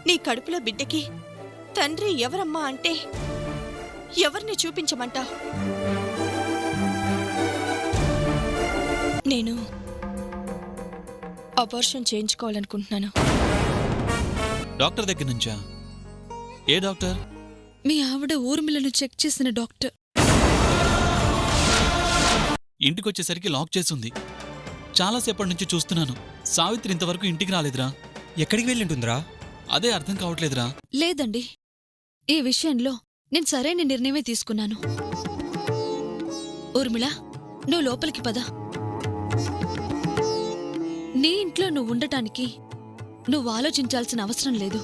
నీ కడుపులో బిడ్డకి తండ్రి ఎవరమ్మా అంటే ఎవరిని చూపించమంటా? నేను అబార్షన్ చేయించుకోవాలనుకుంటున్నాను. డాక్టర్ దగ్గర నుంచా? ఏ డాక్టర్? మీ ఆవిడ ఊర్మిళను చెక్ చేసిన డాక్టర్. ఇంటికొచ్చేసరికి లాక్ చేసుంది. చాలాసేపటి నుంచి చూస్తున్నాను. సావిత్రి ఇంతవరకు ఇంటికి రాలేదురా. ఎక్కడికి వెళ్ళింటుందిరా? అదే అర్థం కావట్లేదురా. లేదండి, ఈ విషయంలో నేను సరైన నిర్ణయమే తీసుకున్నాను. ఊర్మిళ, నువ్వు లోపలికి పద. నీ ఇంట్లో నువ్వు ఉండటానికి నువ్వు ఆలోచించాల్సిన అవసరం లేదు.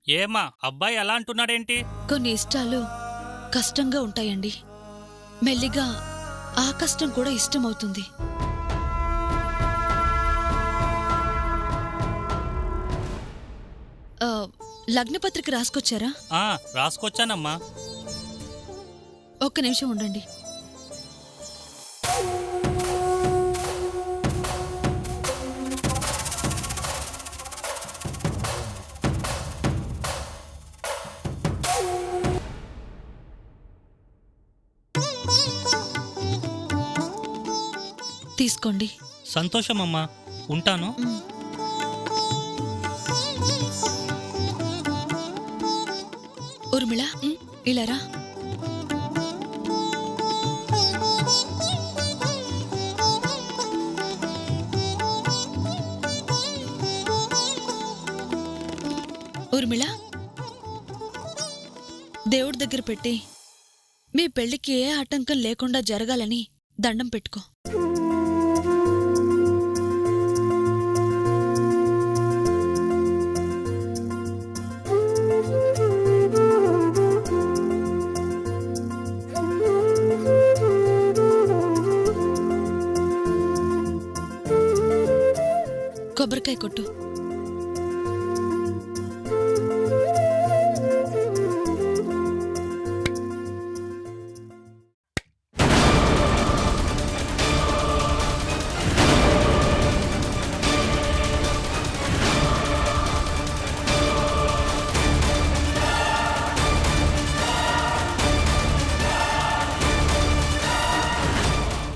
ఏమా అబ్బాయి ఎలా అంటున్నాడేంటి? కొన్ని ఇష్టాలు కష్టంగా ఉంటాయండి. మెల్లిగా ఆ కష్టం కూడా ఇష్టమవుతుంది. లగ్నపత్రిక రాసుకొచ్చారా? రాసుకొచ్చానమ్మా. ఒక్క నిమిషం ఉండండి. తీసుకోండి. సంతోషమమ్మా, ఉంటాను. ఊర్మిళ, ఇలా రా. ఊర్మిళ, దేవుడి దగ్గర పెట్టి మీ పెళ్లికి ఏ ఆటంకం లేకుండా జరగాలని దండం పెట్టుకో. కొబ్బరికాయ కొట్టు.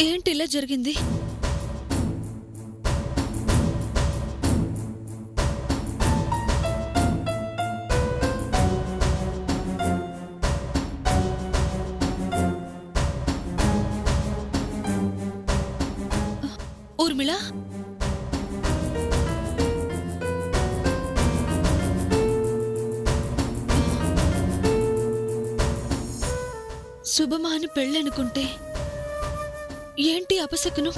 ఏంటి ఇలా జరిగింది? ఊర్మిళ, శుభమాని పెళ్ళనుకుంటే ఏంటి అపశకునం?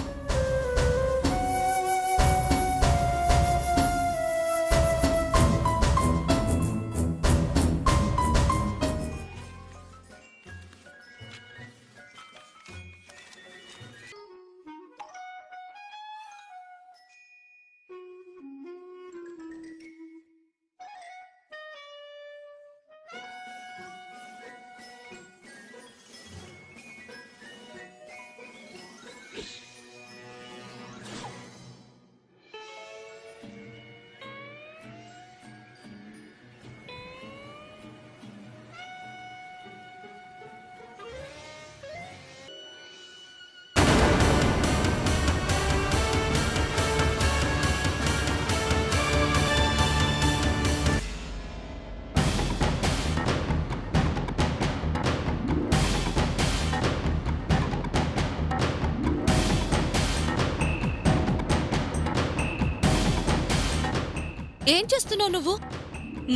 ఏం చేస్తున్నావు నువ్వు?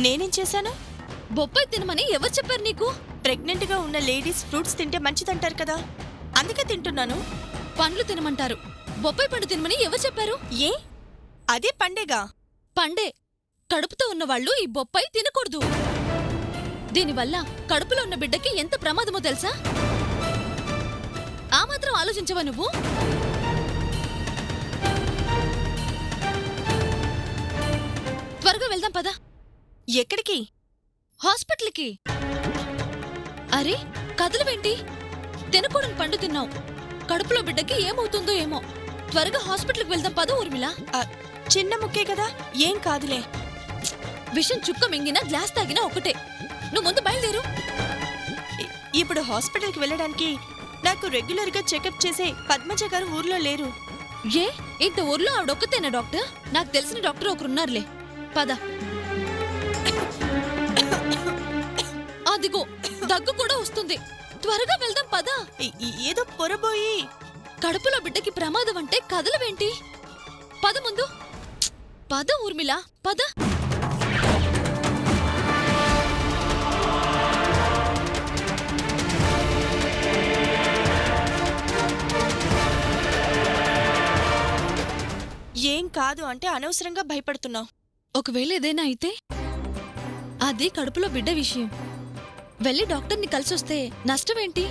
నేనేం చేశాను? బొప్పాయి తినమని ఎవరు చెప్పారు నీకు? ప్రెగ్నెంట్ గా ఉన్న లేడీస్ ఫ్రూట్స్ తింటే మంచిదంటారు కదా, అందుకే తింటున్నాను. పండ్లు తినమంటారు, బొప్పాయి పండు తినమని ఎవరు చెప్పారు? ఏ, అదే పండేగా. పండే. కడుపుతో ఉన్నవాళ్లు ఈ బొప్పాయి తినకూడదు. దీనివల్ల కడుపులో ఉన్న బిడ్డకి ఎంత ప్రమాదమో తెలుసా? ఆ మాత్రం ఆలోచించవా నువ్వు? త్వరగా వెళ్దాం పద. ఎక్కడికి? హాస్పిటల్కి. అరే, కదలవేంటి? తినకూడని పండు తిన్నావు. కడుపులో బిడ్డకి ఏమవుతుందో ఏమో. త్వరగా హాస్పిటల్కి వెళ్దాం పద ఊర్మిళ. ఆ, చిన్న ముక్కే కదా, ఏం కాదులే. విషం చుక్క మింగినా గ్లాస్ తాగినా ఒకటే. నువ్వు ముందు బయలుదేరు. ఇప్పుడు హాస్పిటల్కి వెళ్ళడానికి నాకు రెగ్యులర్గా చెకప్ చేసే పద్మజ గారు ఊర్లో లేరు. ఏ ఇంత ఊర్లో ఆవిడొక్కతేనా డాక్టర్? నాకు తెలిసిన డాక్టర్ ఒకరున్నారులే. పద. అదిగో దగ్గు కూడా వస్తుంది. త్వరగా వెళ్దాం పద. ఏదో పొరబోయి. కడుపులో బిడ్డకి ప్రమాదం అంటే కదలవేంటి? పద ముందు. పద ఊర్మిళ పద. ఏం కాదు అంటే అనవసరంగా భయపడుతున్నావు. ఒకవేళ ఏదైనా అయితే? అది కడుపులో బిడ్డ విషయం. వెళ్ళి డాక్టర్ని కలిసొస్తే నష్టమేంటి?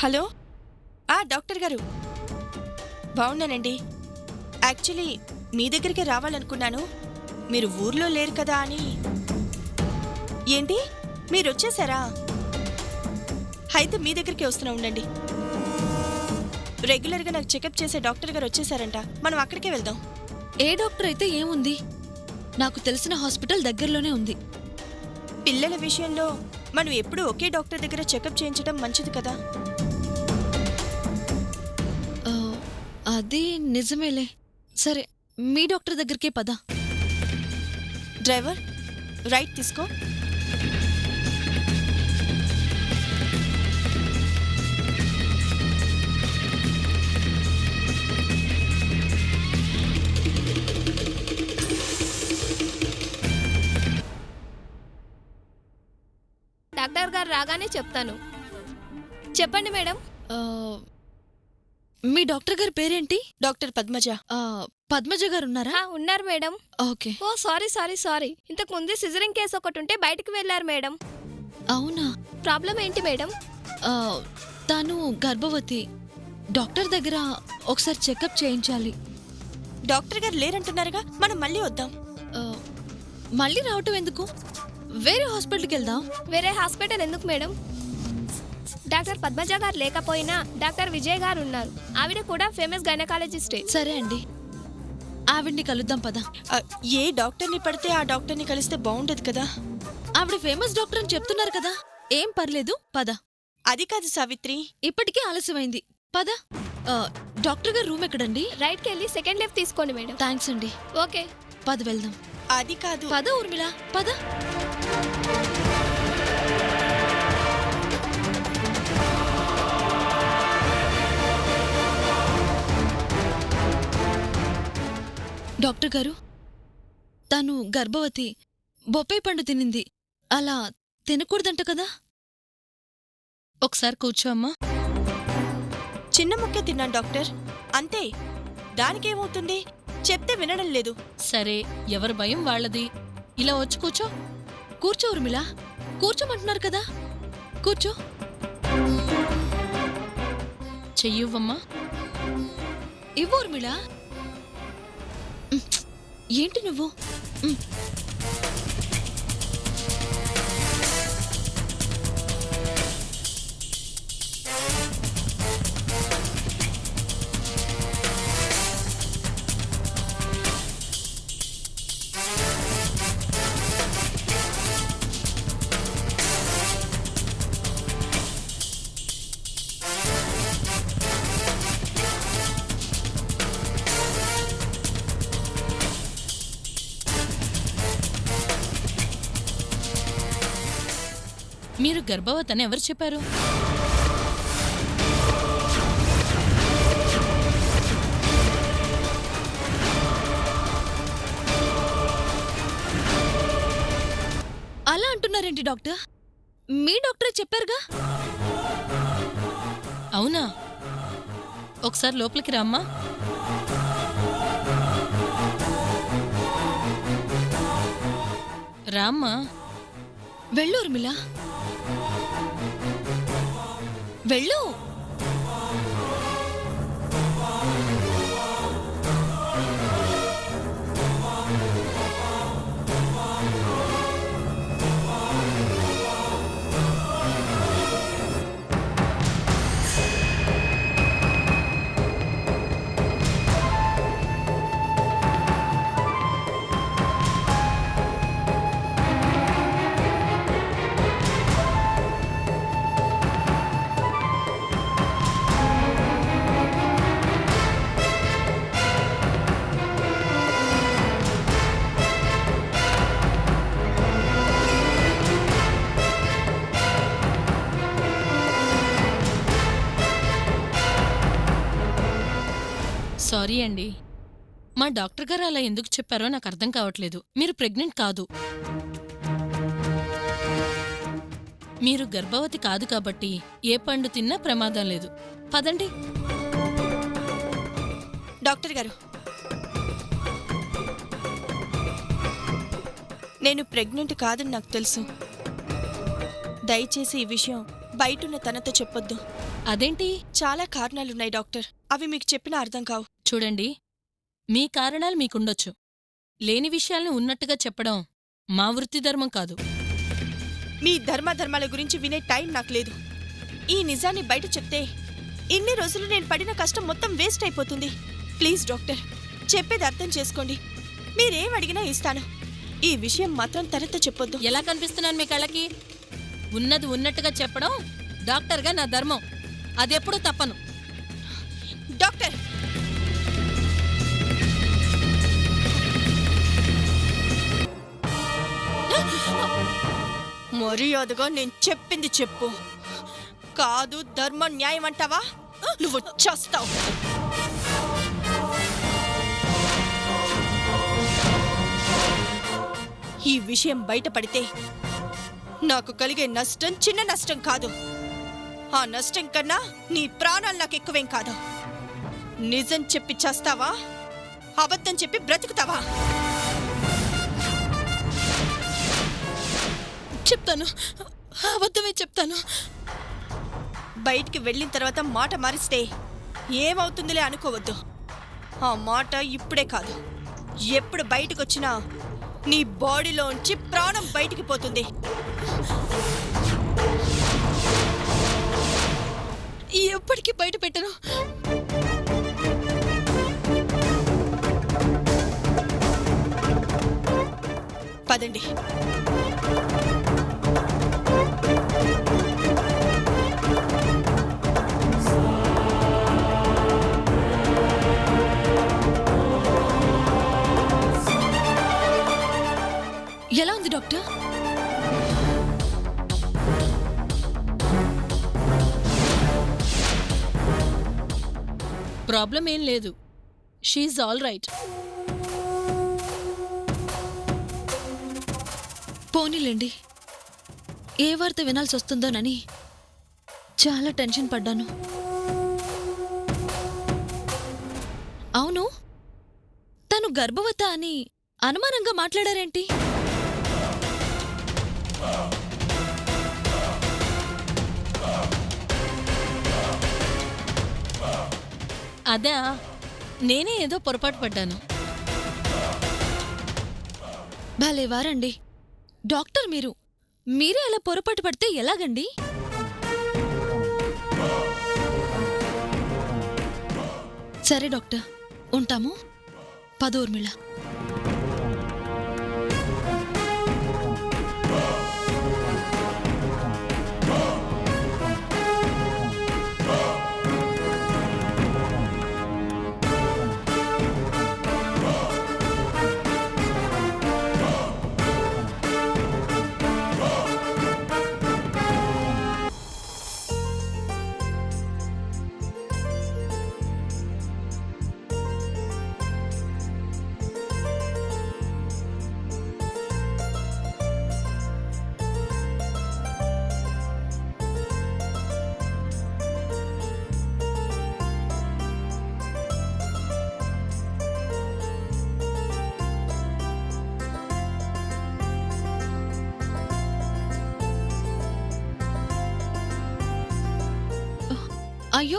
హలో, డాక్టర్ గారు బాగున్నానండి. యాక్చువల్లీ మీ దగ్గరికి రావాలనుకున్నాను, మీరు ఊర్లో లేరు కదా అని. ఏంటి, మీరు వచ్చేసారా? అయితే మీ దగ్గరికి వస్తున్నా, ఉండండి. రెగ్యులర్గా నాకు చెకప్ చేసే డాక్టర్ గారు వచ్చేసారంట, మనం అక్కడికే వెళ్దాం. ఏ డాక్టర్ అయితే ఏముంది, నాకు తెలిసిన హాస్పిటల్ దగ్గరలోనే ఉంది. పిల్లల విషయంలో మనం ఎప్పుడూ ఒకే డాక్టర్ దగ్గర చెకప్ చేయించడం మంచిది కదా. ఆ, అది నిజమేలే. సరే, మీ డాక్టర్ దగ్గరికే పద. డ్రైవర్, రైట్ తీసుకో. డాక్టర్ గారు రాగానే చెప్తాను. చెప్పండి మేడం. ఆ, మీ డాక్టర్ గారి పేరేంటి? డాక్టర్ పద్మజ. పద్మజ గారు ఉన్నారా? ఉన్నారు మేడం. ఓకే. ఓ సారీ. ఇంతకు ముందే సిజరింగ్ కేసు ఒకటి ఉంటే బయటికి వెళ్ళారు మేడం. అవునా? ప్రాబ్లం ఏంటి మేడం? ఆ, తాను గర్భవతి. డాక్టర్ దగ్గర ఒకసారి చెకప్ చేయించాలి. డాక్టర్ గారు లేరంటున్నారుగా, మనం మళ్ళీ వద్దాం. ఆ, మళ్ళీ రావటం ఎందుకు? వేరే హాస్పిటల్కి వెళ్దాం. వేరే హాస్పిటల్ ఎందుకు మేడం? డాక్టర్ పద్మజ గారు లేకపోయినా డాక్టర్ విజయ్ గారు ఉన్నారు. ఆవిడ కూడా ఫేమస్ గైనకాలజిస్టే. సరే అండి, ఆవిడ్ని కలుద్దాం పద. ఏ డాక్టర్ని పడితే ఆ డాక్టర్ని కలిస్తే బాగుండదు కదా. ఆవిడ ఫేమస్ డాక్టర్ అని చెప్తున్నారు కదా, ఏం పర్లేదు పద. అది కాదు సావిత్రి, ఇప్పటికే ఆలస్యమైంది. పద. డాక్టర్ గారు రూమ్ ఎక్కడండి? రైట్కి వెళ్ళి సెకండ్ లెఫ్ట్ తీసుకోండి మేడం. థ్యాంక్స్ అండి. ఓకే పద వెళ్దాం. అది కాదు. పద ఊర్మిళ పద. డాక్టర్ గారు, తను గర్భవతి. బొప్పాయి పండు తినింది. అలా తినకూడదంట కదా. ఒకసారి కూర్చో అమ్మా. చిన్న ముక్కే తిన్నాను డాక్టర్, అంతే. దానికేమవుతుంది? చెప్తే వినడం లేదు. సరే, ఎవరి భయం వాళ్ళది. ఇలా వచ్చి కూర్చో. కూర్చో ఊర్మిళ, కూర్చోమంటున్నారు కదా, కూర్చో. చెయ్యవ్వమ్మా. ఇవ్వు ఊర్మిళ. ఏంటి నువ్వు? మీరు గర్భవతని ఎవరు చెప్పారు? అలా అంటున్నారేంటి డాక్టర్? మీ డాక్టరే చెప్పారుగా. అవునా? ఒకసారి లోపలికి రామ్మా. రామ్మా. వెళ్ళు ఉర్మిళ, వెళ్ళు. సారీ అండి. మా డాక్టర్ గారు అలా ఎందుకు చెప్పారో నాకు అర్థం కావట్లేదు. మీరు ప్రెగ్నెంట్ కాదు. మీరు గర్భవతి కాదు కాబట్టి ఏ పండు తిన్నా ప్రమాదం లేదు. పదండి. డాక్టర్ గారు, నేను ప్రెగ్నెంట్ కాదని నాకు తెలుసు. దయచేసి ఈ విషయం బయటున్న తనతో చెప్పొద్దు. అదేంటి? చాలా కారణాలున్నాయి డాక్టర్. అవి మీకు చెప్పినా అర్థం కావు. చూడండి, మీ కారణాలు మీకుండొచ్చు. లేని విషయాల్ని ఉన్నట్టుగా చెప్పడం మా వృత్తి ధర్మం కాదు. మీ ధర్మాల గురించి వినే టైం నాకు లేదు. ఈ నిజాన్ని బయట చెప్తే ఇన్ని రోజులు నేను పడిన కష్టం మొత్తం వేస్ట్ అయిపోతుంది. ప్లీజ్ డాక్టర్, చెప్పేది అర్థం చేసుకోండి. మీరేం అడిగినా ఇస్తాను. ఈ విషయం మాత్రం తనతో చెప్పొద్దు. ఎలా కనిపిస్తున్నాను మీ కళ్ళకి? ఉన్నది ఉన్నట్టుగా చెప్పడం డాక్టర్గా నా ధర్మం. అదెప్పుడూ తప్పను. డాక్టర్, మర్యాదగా నేను చెప్పింది చెప్పు. కాదు ధర్మం న్యాయం అంటావా? నువ్వు చేస్తావు. ఈ విషయం బయటపడితే నాకు కలిగే నష్టం చిన్న నష్టం కాదు. ఆ నష్టం కన్నా నీ ప్రాణాలు నాకు ఎక్కువేం కాదు. నిజం చెప్పి చేస్తావా, అబద్ధం చెప్పి బ్రతుకుతావా? చెప్తాను, అబద్ధమే చెప్తాను. బయటికి వెళ్ళిన తర్వాత మాట మారిస్తే ఏమవుతుందిలే అనుకోవద్దు. ఆ మాట ఇప్పుడే కాదు, ఎప్పుడు బయటకొచ్చినా నీ బాడీలోంచి ప్రాణం బయటికి పోతుంది. ఎప్పటికీ బయట పెట్టను. పదండి. ఎలా ఉంది డాక్టర్? ప్రాబ్లం ఏం లేదు. She all right. పోనీలేండి. ఏ వార్త వినాల్సి వస్తుందోనని చాలా టెన్షన్ పడ్డాను. అవును, తను గర్భవత అని అనుమానంగా మాట్లాడారేంటి? అదా, నేనే ఏదో పొరపాటు పడ్డాను. భలేవారండి డాక్టర్ మీరు. మీరే అలా పొరపాటు పడితే ఎలాగండి? సరే డాక్టర్, ఉంటాము. పదూర్మిళ. అయ్యో,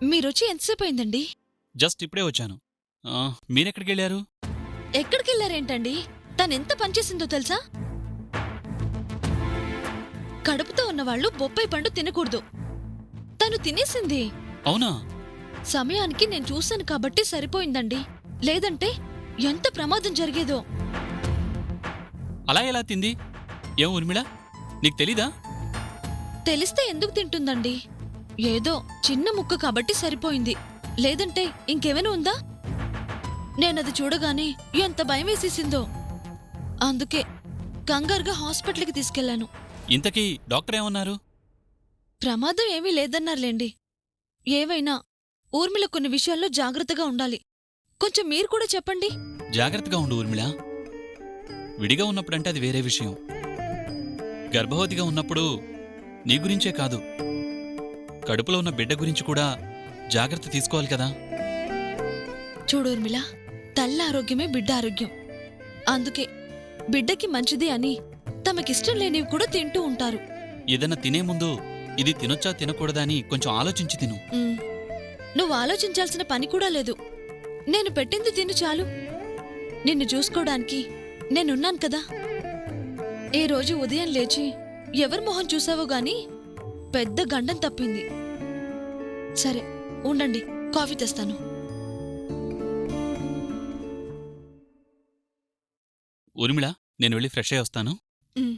మీరొచ్చి ఎంతసేపు అయిందండి? జస్ట్ ఇప్పుడే వచ్చాను. మీరెక్కడికెళ్ళారు? ఎక్కడికెళ్లారేంటండి? తనెంత పనిచేసిందో తెలుసా? కడుపుతో ఉన్నవాళ్లు బొప్పాయి పండు తినకూడదు. తను తినేసింది. అవునా? సమయానికి నేను చూశాను కాబట్టి సరిపోయిందండి. లేదంటే ఎంత ప్రమాదం జరిగేదో. అలా ఎలా తింది? ఏం ఊర్మిళ, నీకు తెలీదా? తెలిస్తే ఎందుకు తింటుందండి? ఏదో చిన్న ముక్క కాబట్టి సరిపోయింది. లేదంటే ఇంకేమైనా ఉందా? నేనది చూడగానే ఎంత భయం వేసేసిందో. అందుకే కంగారుగా హాస్పిటల్కి తీసుకెళ్లాను. ఇంతకీ డాక్టర్ ఏమన్నారు? ప్రమాదం ఏమీ లేదన్నారులేండి. ఏవైనా ఊర్మిళ కొన్ని విషయాల్లో జాగ్రత్తగా ఉండాలి. కొంచెం మీరు కూడా చెప్పండి. జాగ్రత్తగా ఉండు ఊర్మిళ. విడిగా ఉన్నప్పుడంటే అది వేరే విషయం. గర్భవతిగా ఉన్నప్పుడు నీ గురించే కాదు, కడుపులో ఉన్న బిడ్డ గురించి కూడా జాగ్రత్త తీసుకోవాలి కదా. చూడు ఊర్మిళ, తల్లి ఆరోగ్యమే బిడ్డ ఆరోగ్యం. అందుకే బిడ్డకి మంచిది అని తమకిష్టం లేనివి కూడా తింటూ ఉంటారు. ఏదైనా తినే ముందు ఇది తినొచ్చా తినకూడదా అని కొంచెం ఆలోచించి తిను. నువ్వు ఆలోచించాల్సిన పని కూడా లేదు. నేను పెట్టింది తిను చాలు. నిన్ను చూసుకోవడానికి నేనున్నాను కదా. ఈ రోజు ఉదయం లేచి ఎవరి మొహం చూసావో గాని పెద్ద గండం తప్పింది. సరే ఉండండి, కాఫీ తెస్తాను. ఊర్మిళ, నేను వెళ్ళి ఫ్రెష్ అయ్యి వస్తాను. ఉమ్.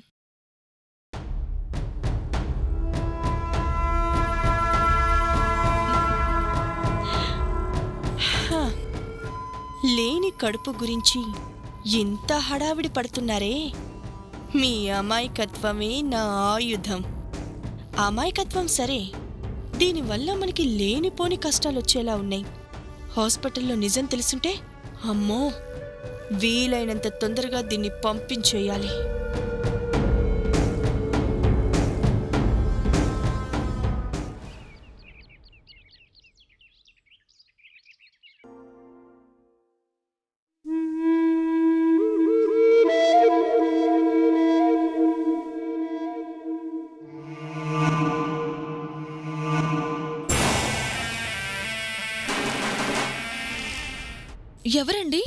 హ, లేని కడుపు గురించి ఇంత హడావిడి పడుతున్నారే. మీ అమాయకత్వమే నా ఆయుధం. అమాయకత్వం సరే, దీనివల్ల మనకి లేనిపోని కష్టాలొచ్చేలా ఉన్నాయి. హాస్పిటల్లో నిజం తెలుసుంటే అమ్మో, వీలైనంత తొందరగా దీన్ని పంపించేయాలి. ఎవరండి?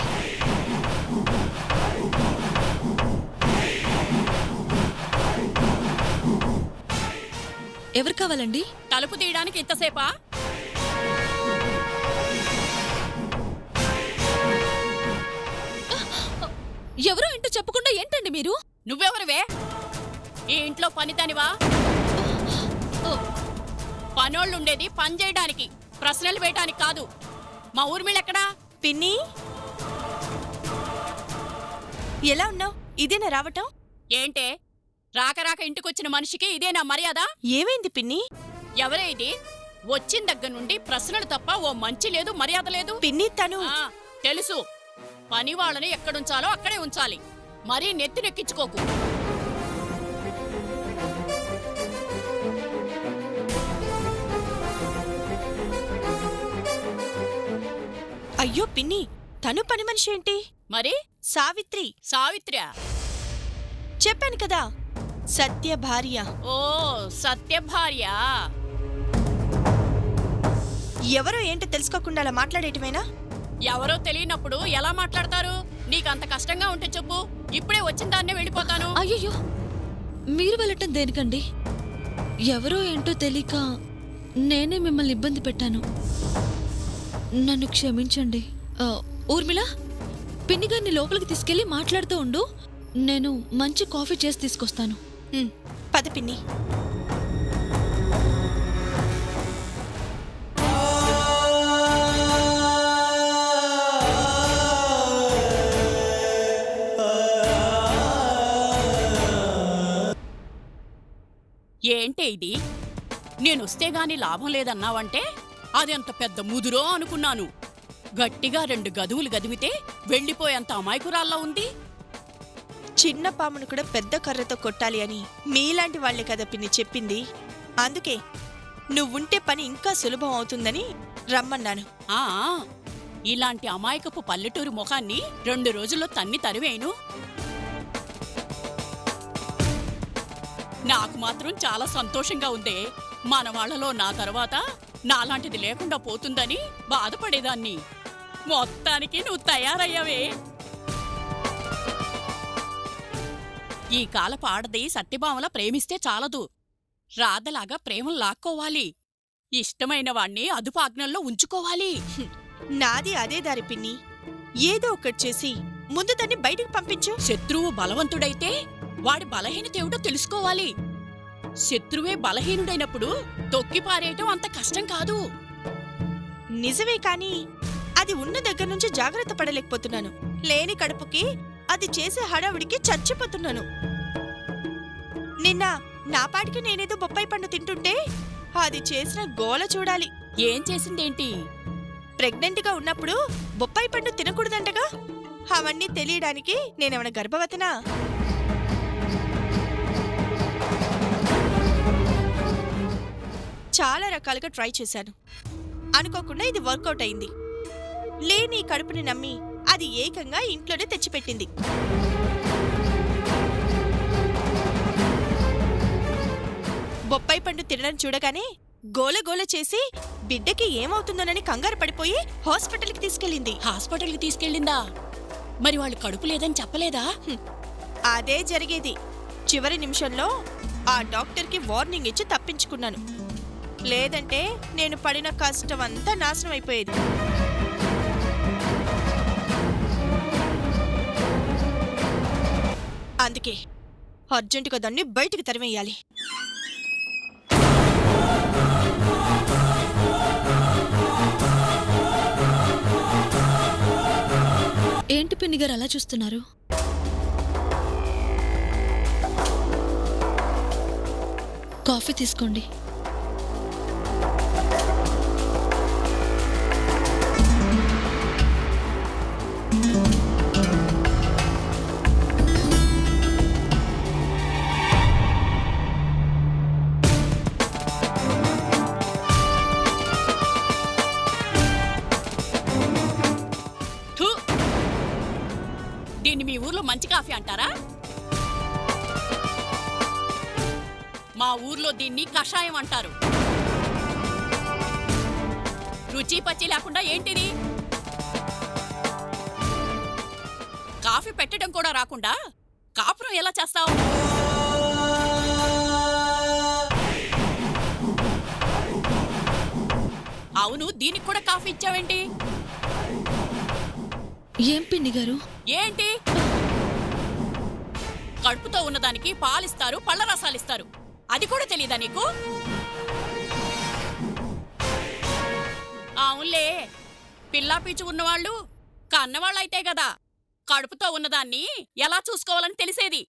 ఎవరు కావాలండి? తలుపు తీయడానికి ఇంతసేపా? ఎవరో ఏంటో చెప్పకుండా ఏంటండి మీరు? నువ్వెవరివే? ఈ ఇంట్లో పనిదానివా? పనోళ్ళుండేది పని చేయడానికి, ప్రశ్నలు వేయటానికి కాదు. మా ఊర్మిళ్ళెక్కడా? పిన్ని, ఎలా ఉన్నావు? ఇదేనా రావటం? ఏంటే రాక రాక ఇంటికొచ్చిన మనిషికి ఇదేనా మర్యాద? ఏమైంది పిన్ని? ఎవరే ఇది? వచ్చిన దగ్గర నుండి ప్రశ్నలు తప్ప ఓ మంచి లేదు, మర్యాద లేదు. పిన్ని తను ఆ, తెలుసు. పని వాళ్ళని ఎక్కడుంచాలో అక్కడే ఉంచాలి. మరీ నెత్తినెక్కించుకోకు. అయ్యో పిన్ని, తను పని మనిషి ఏంటి? మరి సావిత్రి. సావిత్ర్య? చెప్పాను కదా, సత్య భార్య. ఓ, సత్యభార్య. ఎవరో ఏంటో తెలుసుకోకుండా అలా మాట్లాడేటమేనా? ఎవరో తెలియనప్పుడు ఎలా మాట్లాడతారు? నీకంత కష్టంగా ఉంటే చెప్పు, ఇప్పుడే వచ్చిన దాన్నే వెళ్ళిపోతాను. అయ్యయ్యో, మీరు వెళ్ళటం దేనికండి? ఎవరో ఏంటో తెలియక నేనే మిమ్మల్ని ఇబ్బంది పెట్టాను. నన్ను క్షమించండి. ఊర్మిళ, పిన్ని గారిని లోపలికి తీసుకెళ్లి మాట్లాడుతూ ఉండు. నేను మంచి కాఫీ చేసి తీసుకొస్తాను. ఉమ్, పద పిన్ని. ఏంటే ఇది? నేనొస్తే గాని లాభం లేదన్నావంటే అదెంత పెద్ద ముదురో అనుకున్నాను. గట్టిగా 2 గదువులు గదిమితే వెళ్ళిపోయేంత అమాయకురాల్లా ఉంది. చిన్న పామును కూడా పెద్ద కర్రతో కొట్టాలి అని మీలాంటి వాళ్లే కదా పిన్ని చెప్పింది. అందుకే నువ్వుంటే పని ఇంకా సులభం అవుతుందని రమ్మన్నాను. ఆ, ఇలాంటి అమాయకపు పల్లెటూరు ముఖాన్ని 2 రోజుల్లో తన్ని తరివేను. నాకు మాత్రం చాలా సంతోషంగా ఉందే. మన వాళ్లలో నా తర్వాత నాలాంటిది లేకుండా పోతుందని బాధపడేదాన్ని. మొత్తానికి నువ్వు తయారయ్యావే. ఈ కాలపు ఆడది సత్యభామల ప్రేమిస్తే చాలదు, రాధలాగా ప్రేమను లాక్కోవాలి. ఇష్టమైన వాణ్ణి అదుపాజ్ఞల్లో ఉంచుకోవాలి. నాది అదే దారి పిన్ని. ఏదో ఒకటి చేసి ముందు దాన్ని బయటికి పంపించు. శత్రువు బలవంతుడైతే వాడి బలహీనత ఏమిటో తెలుసుకోవాలి. శత్రువే బలహీనుడైనప్పుడు తొక్కిపారేయటం అంత కష్టం కాదు. నిజమే, కాని అది ఉన్న దగ్గర నుంచి జాగ్రత్త పడలేకపోతున్నాను. లేని కడుపుకి అది చేసే హడావిడికి చచ్చిపోతున్నాను. నిన్న నా పాటికి నేనేదో బొప్పాయి పండు తింటుంటే అది చేసిన గోల చూడాలి. ఏం చేసిందేంటి? ప్రెగ్నెంట్గా ఉన్నప్పుడు బొప్పాయి పండు తినకూడదంటగా. అవన్నీ తెలియడానికి నేనేమైనా గర్భవతినా? చాలా రకాలుగా ట్రై చేశాను. అనుకోకుండా ఇది వర్కౌట్ అయింది. లేని ఈ కడుపుని నమ్మి అది ఏకంగా ఇంట్లోనే తెచ్చిపెట్టింది. బొప్పాయి పండు తినడం చూడగానే గోలగోల చేసి బిడ్డకి ఏమవుతుందోనని కంగారు పడిపోయి హాస్పిటల్కి తీసుకెళ్ళింది. హాస్పిటల్కి తీసుకెళ్ళిందా? మరి వాళ్ళు కడుపు లేదని చెప్పలేదా? అదే జరిగేది. చివరి నిమిషంలో ఆ డాక్టర్కి వార్నింగ్ ఇచ్చి తప్పించుకున్నాను. లేదంటే నేను పడిన కష్టం అంతా నాశనం అయిపోయేది. అందుకే అర్జెంటుగా దాన్ని బయటికి తరిమేయాలి. ఏంటి పిన్ని గారు అలా చూస్తున్నారు? కాఫీ తీసుకోండి. థు! దీన్ని మీ ఊర్లో మంచి కాఫీ అంటారా? మా ఊర్లో దీన్ని కషాయం అంటారు. రుచి పచ్చి లేకుండా ఏంటిది? కాఫీ పెట్టడం కూడా రాకుండా కాపురం ఎలా చేస్తావు? అవును, దీనికి కూడా కాఫీ ఇచ్చావేంటి? ఏం పిన్ని గారు? ఏంటి? కడుపుతో ఉన్నదానికి పాలిస్తారు, పళ్ళ రసాలిస్తారు. అది కూడా తెలీదా నీకు? అవునులే, పిల్లా పీచు ఉన్నవాళ్ళు కన్నవాళ్ళైతే గదా కడుపుతో ఉన్నదాన్ని ఎలా చూసుకోవాలని తెలిసేది.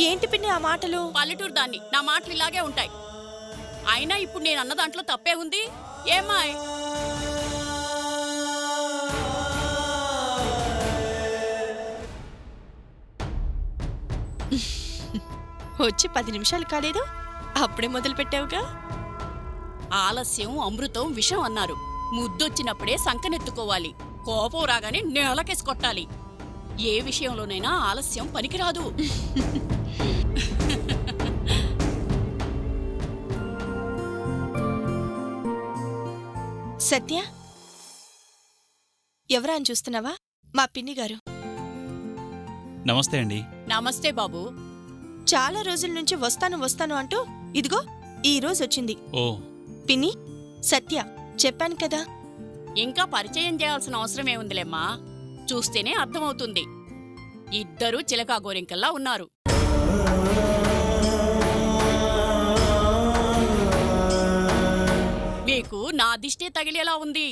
ఏంటి పిన్ని ఆ మాటలు? పల్లెటూరు దాన్ని, నా మాటలు ఇలాగే ఉంటాయి. అయినా ఇప్పుడు నేను అన్న దాంట్లో తప్పే ఉంది. ఏమాయ్? వచ్చి 10 నిమిషాలు కాలేదు, అప్పుడే మొదలు పెట్టావుగా. ఆలస్యం అమృతం విషం అన్నారు. ముద్దొచ్చినప్పుడే సంకనెత్తుకోవాలి. కోపం రాగానే నేలకేసి కొట్టాలి. ఏ విషయంలోనైనా ఆలస్యం పనికిరాదు. సత్య, ఎవరా అని చూస్తున్నావా? మా పిన్ని గారు. నమస్తే అండి. నమస్తే బాబు. చాలా రోజుల నుంచి వస్తాను వస్తాను అంటూ ఇదిగో ఈ రోజు వచ్చింది. ఓ, పిన్ని, సత్య, చెప్పాను కదా. ఇంకా పరిచయం చేయాల్సిన అవసరమే ఉందిలేమ్మా. చూస్తేనే అర్థమవుతుంది. ఇద్దరూ చిలకా గోరింకల్లా ఉన్నారు. మీకు నా దిష్టే తగిలేలా ఉంది.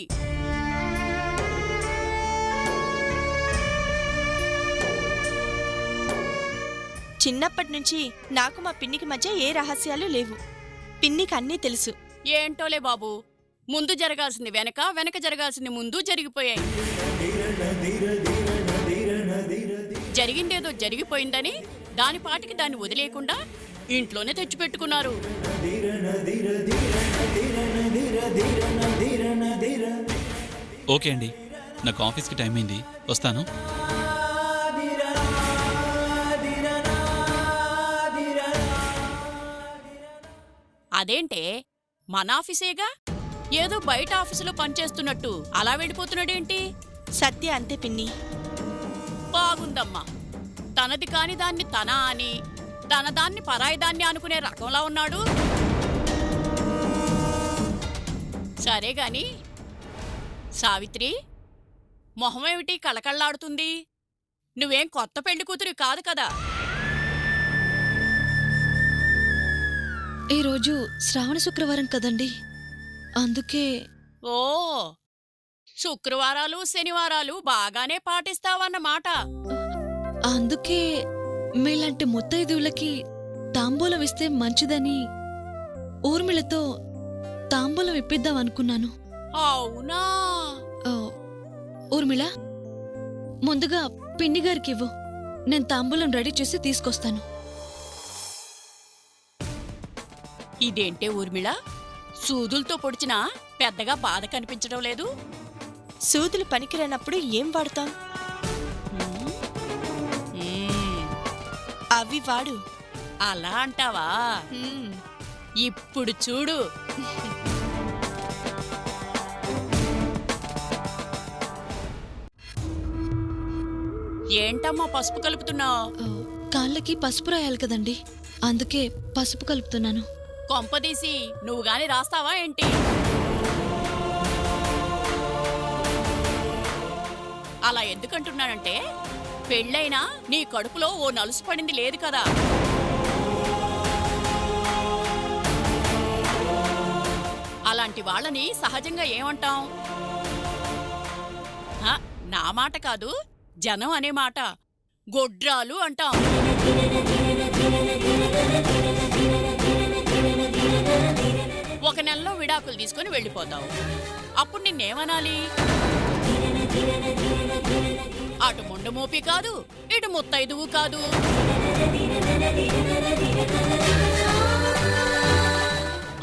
చిన్నప్పటి నుంచి నాకు మా పిన్నికి మధ్య ఏ రహస్యాలు లేవు. పిన్నికి అన్నీ తెలుసు. ఏంటోలే బాబు, ముందు జరగాల్సింది వెనక, వెనక జరగాల్సింది ముందు జరిగిపోయాయి. జరిగిందేదో జరిగిపోయిందని దాని పాటికి దాన్ని వదిలేయకుండా ఇంట్లోనే తెచ్చిపెట్టుకున్నారు. ఓకే అండి, నాకు ఆఫీస్కి టైం అయింది, వస్తాను. అదేంటే, మన ఆఫీసేగా, ఏదో బయట ఆఫీసులో పనిచేస్తున్నట్టు అలా వెళ్ళిపోతున్నాడేంటి? సత్య అంతే పిన్ని. బాగుందమ్మా. తనది కాని దాన్ని తన అని, తన దాన్ని పరాయి దాన్ని అనుకునే రకంలా ఉన్నాడు. సరే గాని సావిత్రి, మొహమేమిటి కళకళ్ళాడుతుంది? నువ్వేం కొత్త పెళ్లి కూతురి కాదు కదా? ఈరోజు శ్రావణ శుక్రవారం కదండి, అందుకే. ఓ, శుక్రవారాలు శనివారాలు బాగానే పాటిస్తావన్నమాట. అందుకే మీలాంటి ముత్తైదువులకి తాంబూలం ఇస్తే మంచిదని ఊర్మిళతో తాంబూలం ఇప్పిద్దాం అనుకున్నాను. అవునా? ఆ, ఊర్మిళ, ముందుగా పిన్ని గారికి ఇవ్వు. నేను తాంబూలం రెడీ చేసి తీసుకొస్తాను. ఇదేంటే ఊర్మిళ, సూదులతో పొడిచినా పెద్దగా బాధ కనిపించడం లేదు. సూదులు పనికిరానప్పుడు ఏం వాడతాం? మ్మ్. అవి వాడు. అలా అంటావా? హ్మ్. ఇప్పుడు చూడు. ఏంటమ్మా పసుపు కలుపుతున్నావు? ఆ, కాళ్ళకి పసుపు రాయాలి కదండి, అందుకే పసుపు కలుపుతున్నాను. కొంపదీసి నువ్వు గాని రాస్తావా ఏంటి? అలా ఎందుకంటున్నానంటే, పెళ్ళైనా నీ కడుపులో ఓ నలుసు పడింది లేదు కదా. అలాంటి వాళ్ళని సహజంగా ఏమంటాం? హ, నా మాట కాదు, జనం అనే మాట, గొడ్రాలు అంటాం. ఒక నెలలో విడాకులు తీసుకుని వెళ్ళిపోతావు. అప్పుడు నిన్నేమనాలి? అటు ముండమోపి కాదు, ఇటు ముత్తైదువు కాదు.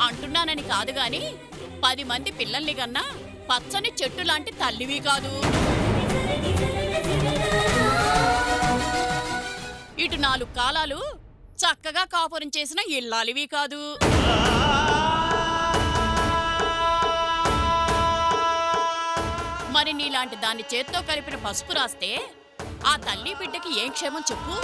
అంటున్నానని కాదు గాని, 10 మంది పిల్లల్ని కన్నా పచ్చని చెట్టు లాంటి తల్లివి కాదు. ఇటు 4 కాలాలు చక్కగా కాపురం చేసిన ఇల్లాలివి కాదు. మరి నీలాంటి దాన్ని చేత్తో కలిపిన పసుపు రాస్తే ఆ తల్లి బిడ్డకి ఏం క్షేమం చెప్పు?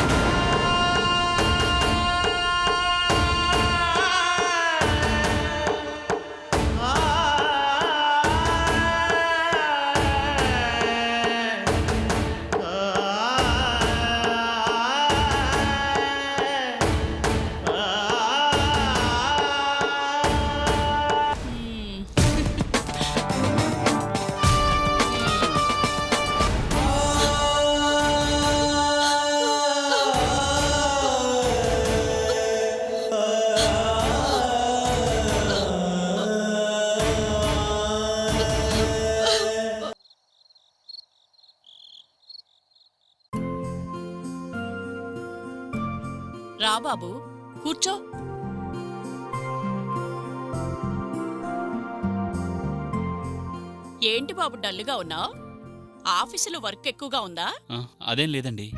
రా బాబు, కూర్చో. ఏంటి బాబు డల్లుగా ఉన్నావు? ఆఫీసులో వర్క్ ఎక్కువగా ఉందా? అదేం లేదండి.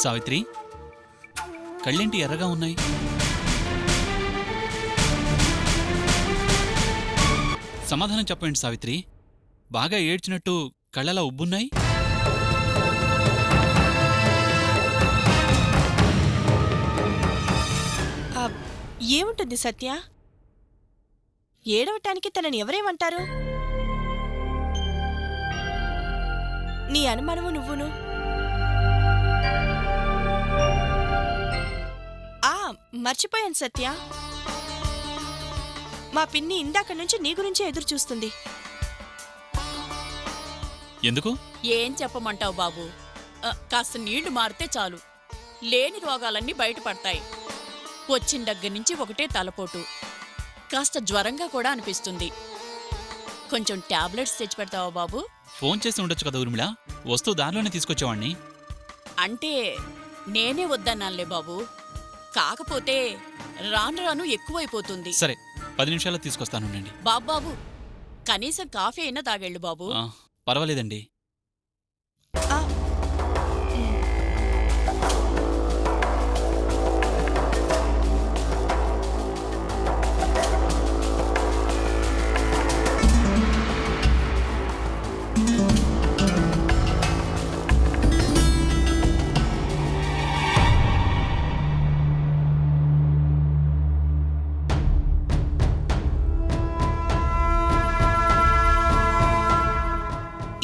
సావిత్రి, కళ్ళేంటి ఎర్రగా ఉన్నాయి? సమాధానం చెప్పండి సావిత్రి. బాగా ఏడ్చినట్టు కళ్ళలా ఉబ్బున్నాయి. ఏముంటుంది సత్య? ఏడవటానికి తనని ఎవరేమంటారు? నీ అనుమానము నువ్వును. మర్చిపోయాను సత్య, మా పిన్ని ఇందాక నుంచి నీ గురించే ఎదురు చూస్తుంది. ఎందుకు? ఏం చెప్పమంటావు బాబు? కాస్త నీళ్లు మారితే చాలు, లేని రోగాలన్నీ బయటపడతాయి. వచ్చిన దగ్గర నుంచి ఒకటే తలపోటు, కాస్త జ్వరంగా కూడా అనిపిస్తుంది. కొంచెం టాబ్లెట్స్ తెచ్చి పెడతావా బాబు? ఫోన్ చేసి ఉండొచ్చు కదా ఊర్మిళ, వస్తూ దారిలోనే తీసుకొచ్చేవాణ్ణి. అంటే నేనే వద్దన్నానులే బాబు, కాకపోతే రాను రాను ఎక్కువైపోతుంది. సరే, 10 నిమిషాల్లో తీసుకొస్తానుండండి. బాబు, కనీసం కాఫీ అయినా తాగెళ్ళు బాబు. పర్వాలేదండి.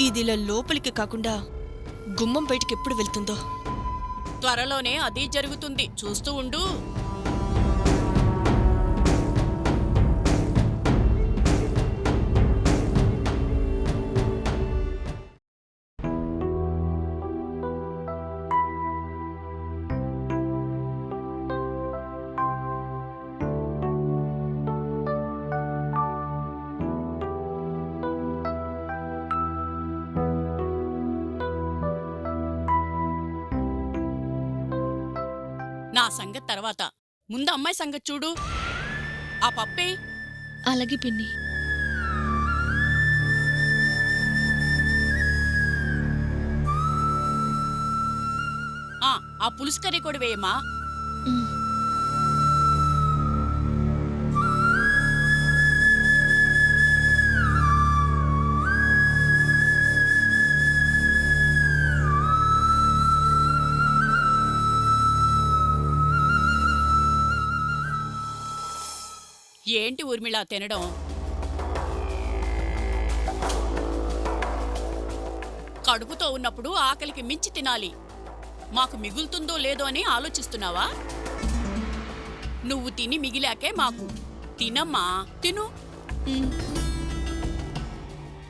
ఇదిలా లోపలికి కాకుండా గుమ్మం బయటికి ఎప్పుడు వెళ్తుందో. త్వరలోనే అది జరుగుతుంది, చూస్తూ ఉండు. నా సంగతి తర్వాత, ముందు అమ్మాయి సంగతి చూడు. ఆ పప్పే. అలాగే పిన్ని. ఆ పులుసు కర్రీ కూడా వేయమా. ఉమ్. ఏంటి ఊర్మిళ తినడం? కడుపుతో ఉన్నప్పుడు ఆకలికి మించి తినాలి. మాకు మిగులుతుందో లేదో అని ఆలోచిస్తున్నావా? నువ్వు తిని మిగిలాకే మాకు. తినమ్మా, తిను.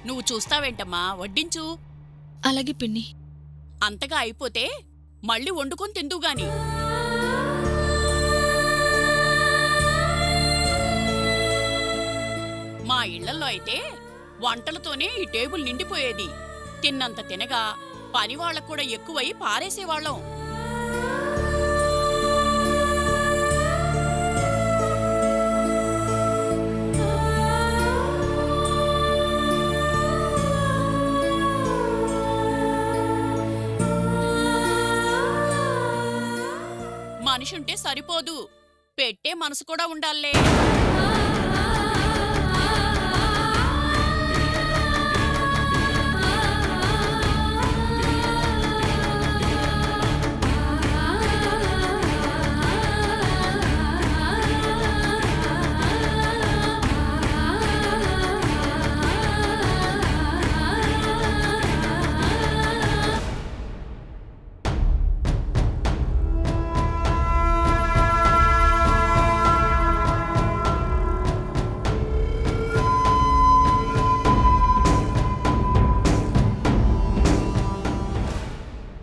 నువ్వు చూస్తావేంటమ్మా, వడ్డించు. అలాగే పిన్ని. అంతగా అయిపోతే మళ్ళీ వండుకొని తిందువుగాని. మా ఇళ్లల్లో అయితే వంటలతోనే ఈ టేబుల్ నిండిపోయేది. తిన్నంత తినగా పనివాళ్లకు కూడా ఎక్కువై పారేసేవాళ్ళం. మనిషుంటే సరిపోదు, పెట్టే మనసు కూడా ఉండాలే.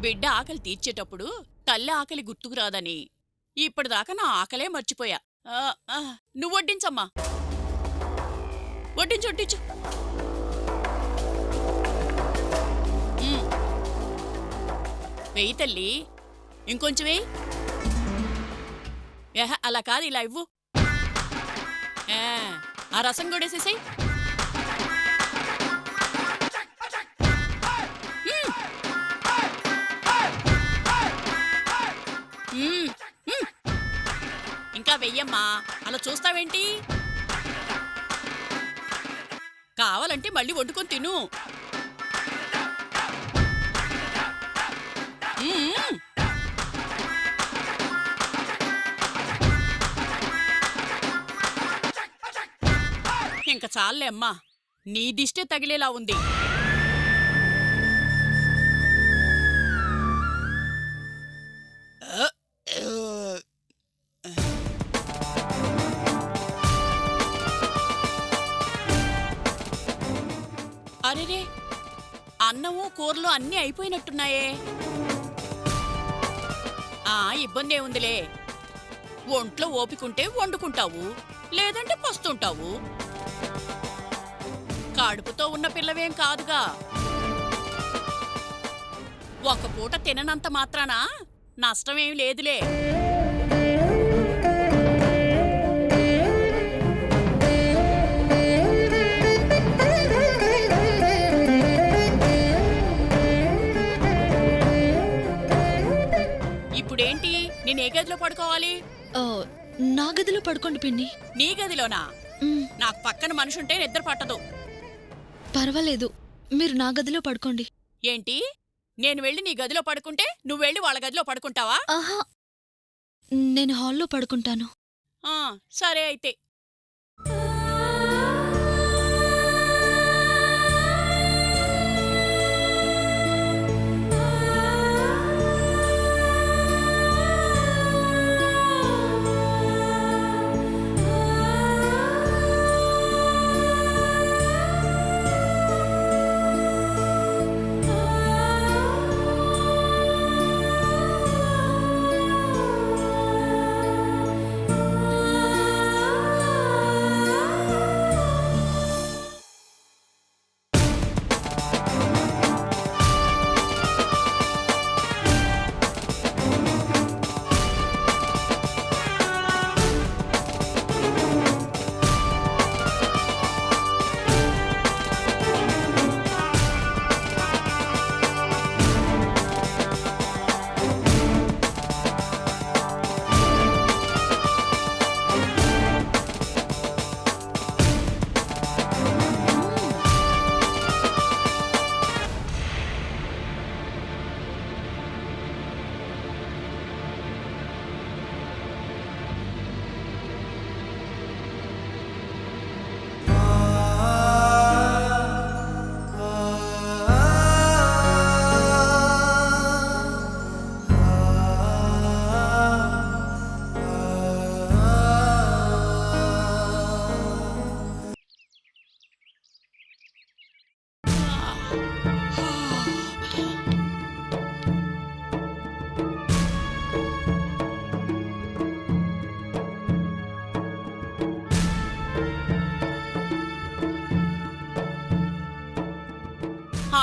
బిడ్డ ఆకలి తీర్చేటప్పుడు తల్లి ఆకలి గుర్తుకురాదని ఇప్పటిదాకా నా ఆకలే మర్చిపోయా. నువ్వు వడ్డించమ్మా, వడ్డించు వడ్డించు. వెయ్యి తల్లి, ఇంకొంచెం వెయ్యి. అలా కాదు, ఇలా ఇవ్వు. ఆ రసం కొడేసేసాయి. ఇంకా వెయ్యమ్మా, అలా చూస్తావేంటి? కావాలంటే మళ్ళీ వండుకొని తిను. ఇంకా చాలే అమ్మా, నీ దిష్టే తగిలేలా ఉంది. అరేరే, అన్నము కూరలు అన్నీ అయిపోయినట్టున్నాయే. ఇబ్బంది ఏముందిలే. ఒంట్లో ఓపికంటే వండుకుంటావు, లేదంటే పస్తుంటావు. కడుపుతో ఉన్న పిల్లవేం కాదుగా. ఒక పూట తిననంత మాత్రాన నష్టమేం లేదులే. ఇప్పుడేంటి, నేను ఏ గదిలో పడుకోవాలి? నా గదిలో పడుకోండి పిన్ని. నీ గదిలోనా? నాకు పక్కన మనిషి ఉంటే నిద్ర పట్టదు. పర్వాలేదు, మీరు నా గదిలో పడుకోండి. ఏంటి, నేను వెళ్ళి నీ గదిలో పడుకుంటే నువ్వు వెళ్ళి వాళ్ళ గదిలో పడుకుంటావా? ఆహా, నేను హాల్లో పడుకుంటాను. సరే అయితే.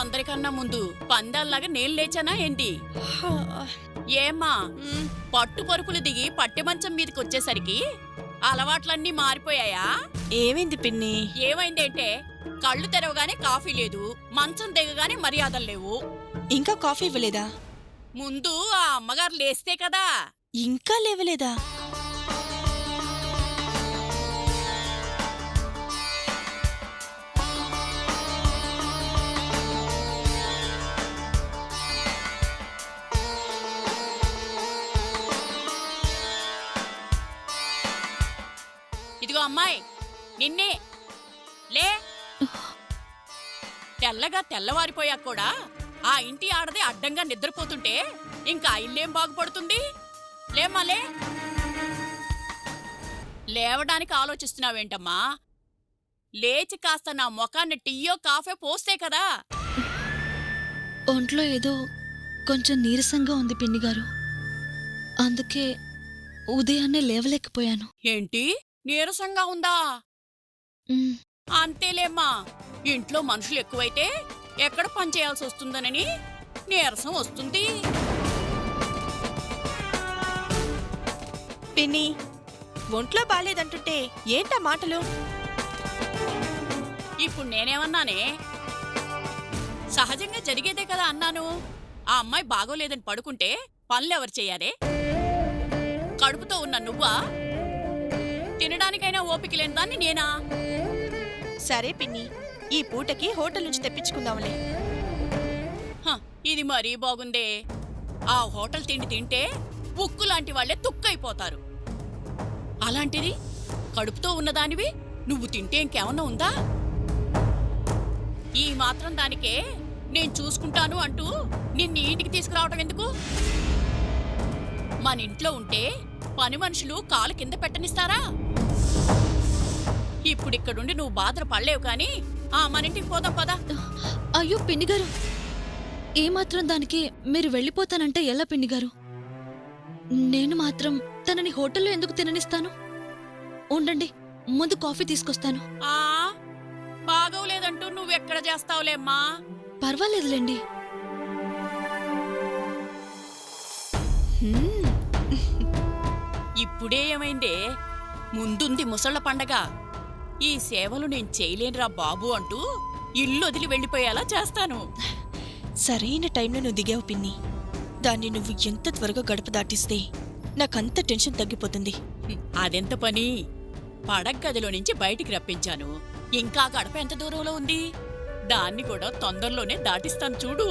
అందరికన్నా ముందు పందాల్లాగా నేను లేచానా ఏంటి? హా, ఏమ్మా మ్, పట్టు పరుపులు దిగి పట్టె మంచం మీదకి వచ్చేసరికి అలవాట్లన్నీ మారిపోయాయా? ఏమైంది పిన్ని? ఏమైందేంటే కళ్ళు తెరవగానే కాఫీ లేదు, మంచం దిగగానే మర్యాదలు లేవు. ఇంకా కాఫీ ఇవ్వలేదా? ముందు ఆ అమ్మగారు లేస్తే కదా. ఇంకా లేవలేదా? ఇదిగో అమ్మాయి, నిన్నే లే. తెల్లగా తెల్లవారిపోయాక కూడా ఆ ఇంటి ఆడది అడ్డంగా నిద్రపోతుంటే ఇంకా ఆ ఇల్లేం బాగుపడుతుంది? లేమ్మా లే. లేవడానికి ఆలోచిస్తున్నావేంటమ్మా? లేచి కాస్త నా ముఖాన్ని టీయో కాఫే పోస్తే కదా. ఒంట్లో ఏదో కొంచెం నీరసంగా ఉంది పిన్ని గారు. అందుకే ఉదయాన్నే లేవలేకపోయాను. ఏంటి నీరసంగా ఉందా? మ్, అంతేలేమ్మా, ఇంట్లో మనుషులు ఎక్కువైతే ఎక్కడ పని చేయాల్సి వస్తుందనని నీరసం వస్తుంది. పిన్ని, ఒంట్లో బాలేదంటుంటే ఏంటా మాటలు? ఇప్పుడు నేనేమన్నానే? సహజంగా జరిగేదే కదా అన్నాను. ఆ అమ్మాయి బాగోలేదని పడుకుంటే పనులెవరు చెయ్యారే? కడుపుతో ఉన్న నువ్వా? తినడానికైనా ఓపిక లేని దాన్ని నేనా? సరే పిన్ని, ఈ పూటకి హోటల్ నుంచి తెప్పించుకుందాంలే. హ, ఇది మరీ బాగుందే. ఆ హోటల్ తిండి తింటే ఉక్కు లాంటి వాళ్లే తుక్కైపోతారు. అలాంటిది కడుపుతో ఉన్నదానివి నువ్వు తింటే ఇంకేమన్నా ఉందా? ఈ మాత్రం దానికే నేను చూసుకుంటాను అంటూ నిన్ను ఇంటికి తీసుకురావటం ఎందుకు? మన ఇంట్లో ఉంటే పని మనుషులు కాలు కింద పెట్టనిస్తారా? ఇప్పుడిక్కడుండి నువ్వు బాధలు పడలేవు కానీ మన ఇంటికి పోదాం పదా. అయ్యో పిన్ని గారు, ఏమాత్రం దానికి మీరు వెళ్ళిపోతానంటే ఎలా పిన్ని గారు? నేను మాత్రం తనని హోటల్లో ఎందుకు తిననిస్తాను? ఉండండి, ముందు కాఫీ తీసుకొస్తాను. ఆ బాగోలేదంటూ నువ్వెక్కడ చేస్తావులేమ్మా? పర్వాలేదులేండి. హ్మ్, ఇప్పుడే ఏమైందే? ముందుంది ముసళ్ళ పండగ. ఈ సేవలు నేను చేయలేనురా బాబు అంటూ ఇల్లు వదిలి వెళ్ళిపోయేలా చేస్తాను. సరైన టైంలో నువ్వు దిగావు పిన్ని. దాన్ని నువ్వు ఎంత త్వరగా గడప దాటిస్తే నాకంత టెన్షన్ తగ్గిపోతుంది. అదెంత పని? పడగ గదిలో నుంచి బయటికి రప్పించాను. ఇంకా గడప ఎంత దూరంలో ఉంది? దాన్ని కూడా తొందరలోనే దాటిస్తాను చూడు.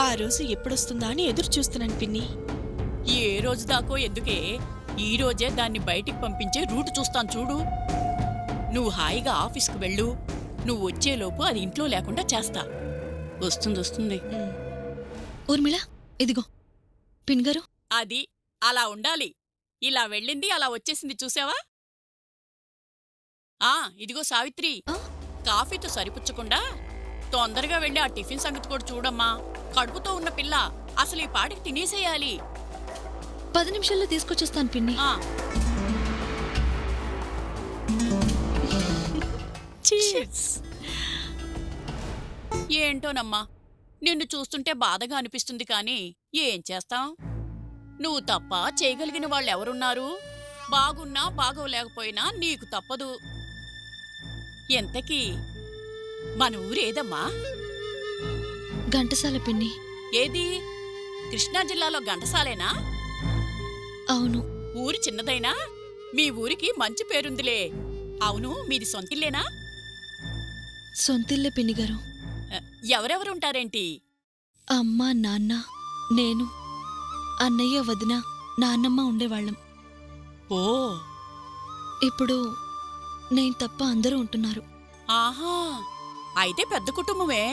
ఆ రోజు ఎప్పుడొస్తుందా అని ఎదురు చూస్తున్నాను పిన్ని. ఏ రోజు దాకో ఎందుకే, ఈ రోజే దాన్ని బయటికి పంపించే రూటు చూస్తాను చూడు. నువ్వు హాయిగా ఆఫీస్కి వెళ్ళు. నువ్వు వచ్చేలోపు అది ఇంట్లో లేకుండా చేస్తా. వస్తుంది. హ్మ్. ఊర్మిళ, ఇదిగో పిన్ని గారు. అది అలా ఉండాలి. ఇలా వెళ్ళింది అలా వచ్చేసింది చూసావా? ఇదిగో సావిత్రి, ఆ? కాఫీతో సరిపుచ్చకుండా తొందరగా వెళ్ళి ఆ టిఫిన్ సంగతి కూడా చూడమ్మా. కడుపుతో ఉన్న పిల్ల అసలు ఈ పాటికి తినేసేయాలి. 10 నిమిషాల్లో తీసుకొచ్చేస్తాను పిన్ని. Cheers. ఏంటోనమ్మా, నిన్ను చూస్తుంటే బాధగా అనిపిస్తుంది కానీ ఏం చేస్తాం? నువ్వు తప్ప చేయగలిగిన వాళ్ళెవరున్నారు? బాగున్నా బాగోలేకపోయినా నీకు తప్పదు. ఎంతకీ మన ఊరేదమ్మా? ఘంటసాల పిన్ని. ఏది? కృష్ణా జిల్లాలో ఘంటసాలేనా? అవును. ఊరి చిన్నదైనా మీ ఊరికి మంచి పేరుందిలే. అవును, మీది సొంతిల్లేనా? సొంతిల్లే పిన్ని గారు. ఎవరెవరుంటారేంటి? అమ్మ, నాన్న, నేను, అన్నయ్య, వదిన, నాన్నమ్మ ఉండేవాళ్ళం. ఓ, ఇప్పుడు నేను తప్ప అందరూ ఉంటున్నారు. ఆహా, అయితే పెద్ద కుటుంబమే.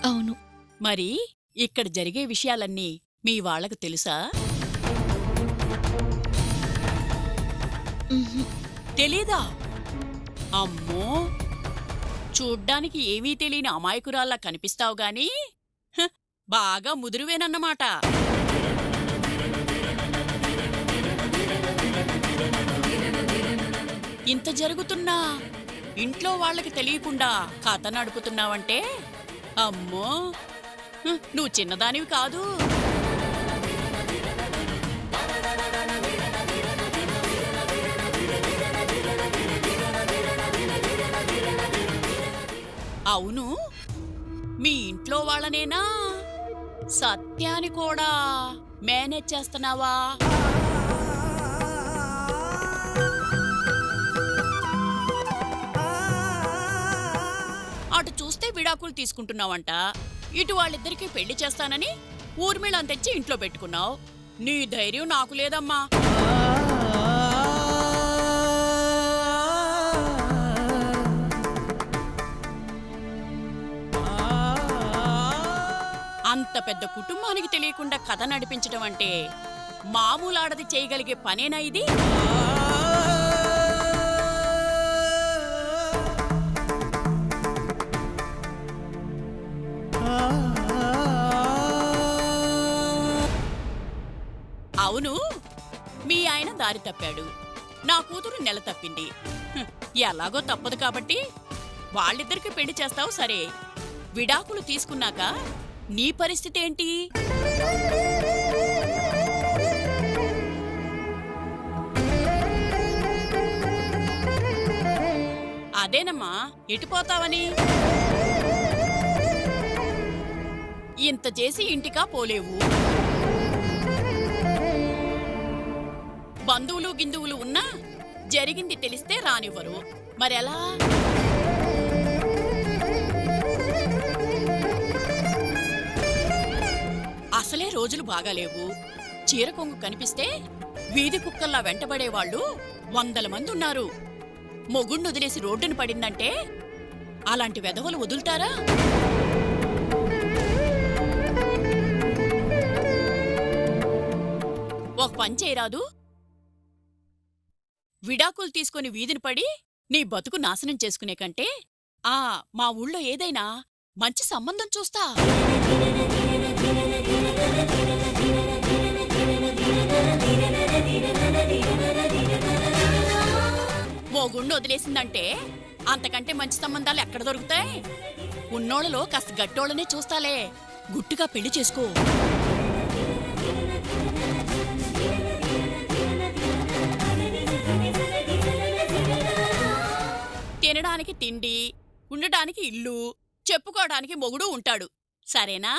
అవును. మరి ఇక్కడ జరిగే విషయాలన్నీ మీ వాళ్లకు తెలుసా? ఉహుం. తెలీదా? అమ్మో, చూడ్డానికి ఏమీ తెలియని అమాయకురాల్లా కనిపిస్తావు గాని బాగా ముదురువేనన్నమాట. ఇంత జరుగుతున్నా ఇంట్లో వాళ్ళకి తెలియకుండా కథ నడుపుతున్నావంటే అమ్మో నువ్వు చిన్నదానివి కాదు. అవును, మీ ఇంట్లో వాళ్ళనేనా సత్యాన్ని కూడా మేనేజ్ చేస్తున్నావా? అటు చూస్తే విడాకులు తీసుకుంటున్నావంట, ఇటు వాళ్ళిద్దరికీ పెళ్లి చేస్తానని ఊర్మిళని తెచ్చి ఇంట్లో పెట్టుకున్నావు. నీ ధైర్యం నాకు లేదమ్మా. అంత పెద్ద కుటుంబానికి తెలియకుండా కథ నడిపించడం అంటే మామూలు ఆడది చేయగలిగే పనేనా ఇది? అవును, మీ ఆయన దారి తప్పాడు, నా కూతురు నెల తప్పింది. ఎలాగో తప్పదు కాబట్టి వాళ్ళిద్దరికి పెళ్లి చేస్తావు సరే, విడాకులు తీసుకున్నాక నీ పరిస్థితి ఏంటి? అదేనమ్మా, ఎటుపోతావని? ఇంత చేసి ఇంటికా పోలేవు. బంధువులు గిందువులు ఉన్నా జరిగింది తెలిస్తే రానివ్వరు. మరెలా? అసలే రోజులు బాగాలేవు. చీర కొంగు కనిపిస్తే వీధి కుక్కల్లా వెంటబడేవాళ్లు 100 మంది ఉన్నారు. మొగుణ్ణి వదిలేసి రోడ్డును పడిందంటే అలాంటి వెధవలు వదులుతారా? ఒక పని చేయరాదు? విడాకులు తీసుకుని వీధిని పడి నీ బతుకు నాశనం చేసుకునే కంటే మా ఊళ్ళో ఏదైనా మంచి సంబంధం చూస్తా. మోగుణ్ణి వదిలేసిందంటే అంతకంటే మంచి సంబంధాలు ఎక్కడ దొరుకుతాయి? ఉన్నోళ్ళలో కాస్త గట్టోళ్ళనే చూస్తాలే. గుట్టుగా పెళ్లి చేసుకో. తినడానికి తిండి, ఉండటానికి ఇల్లు, చెప్పుకోవడానికి మొగుడు ఉంటాడు. సరేనా?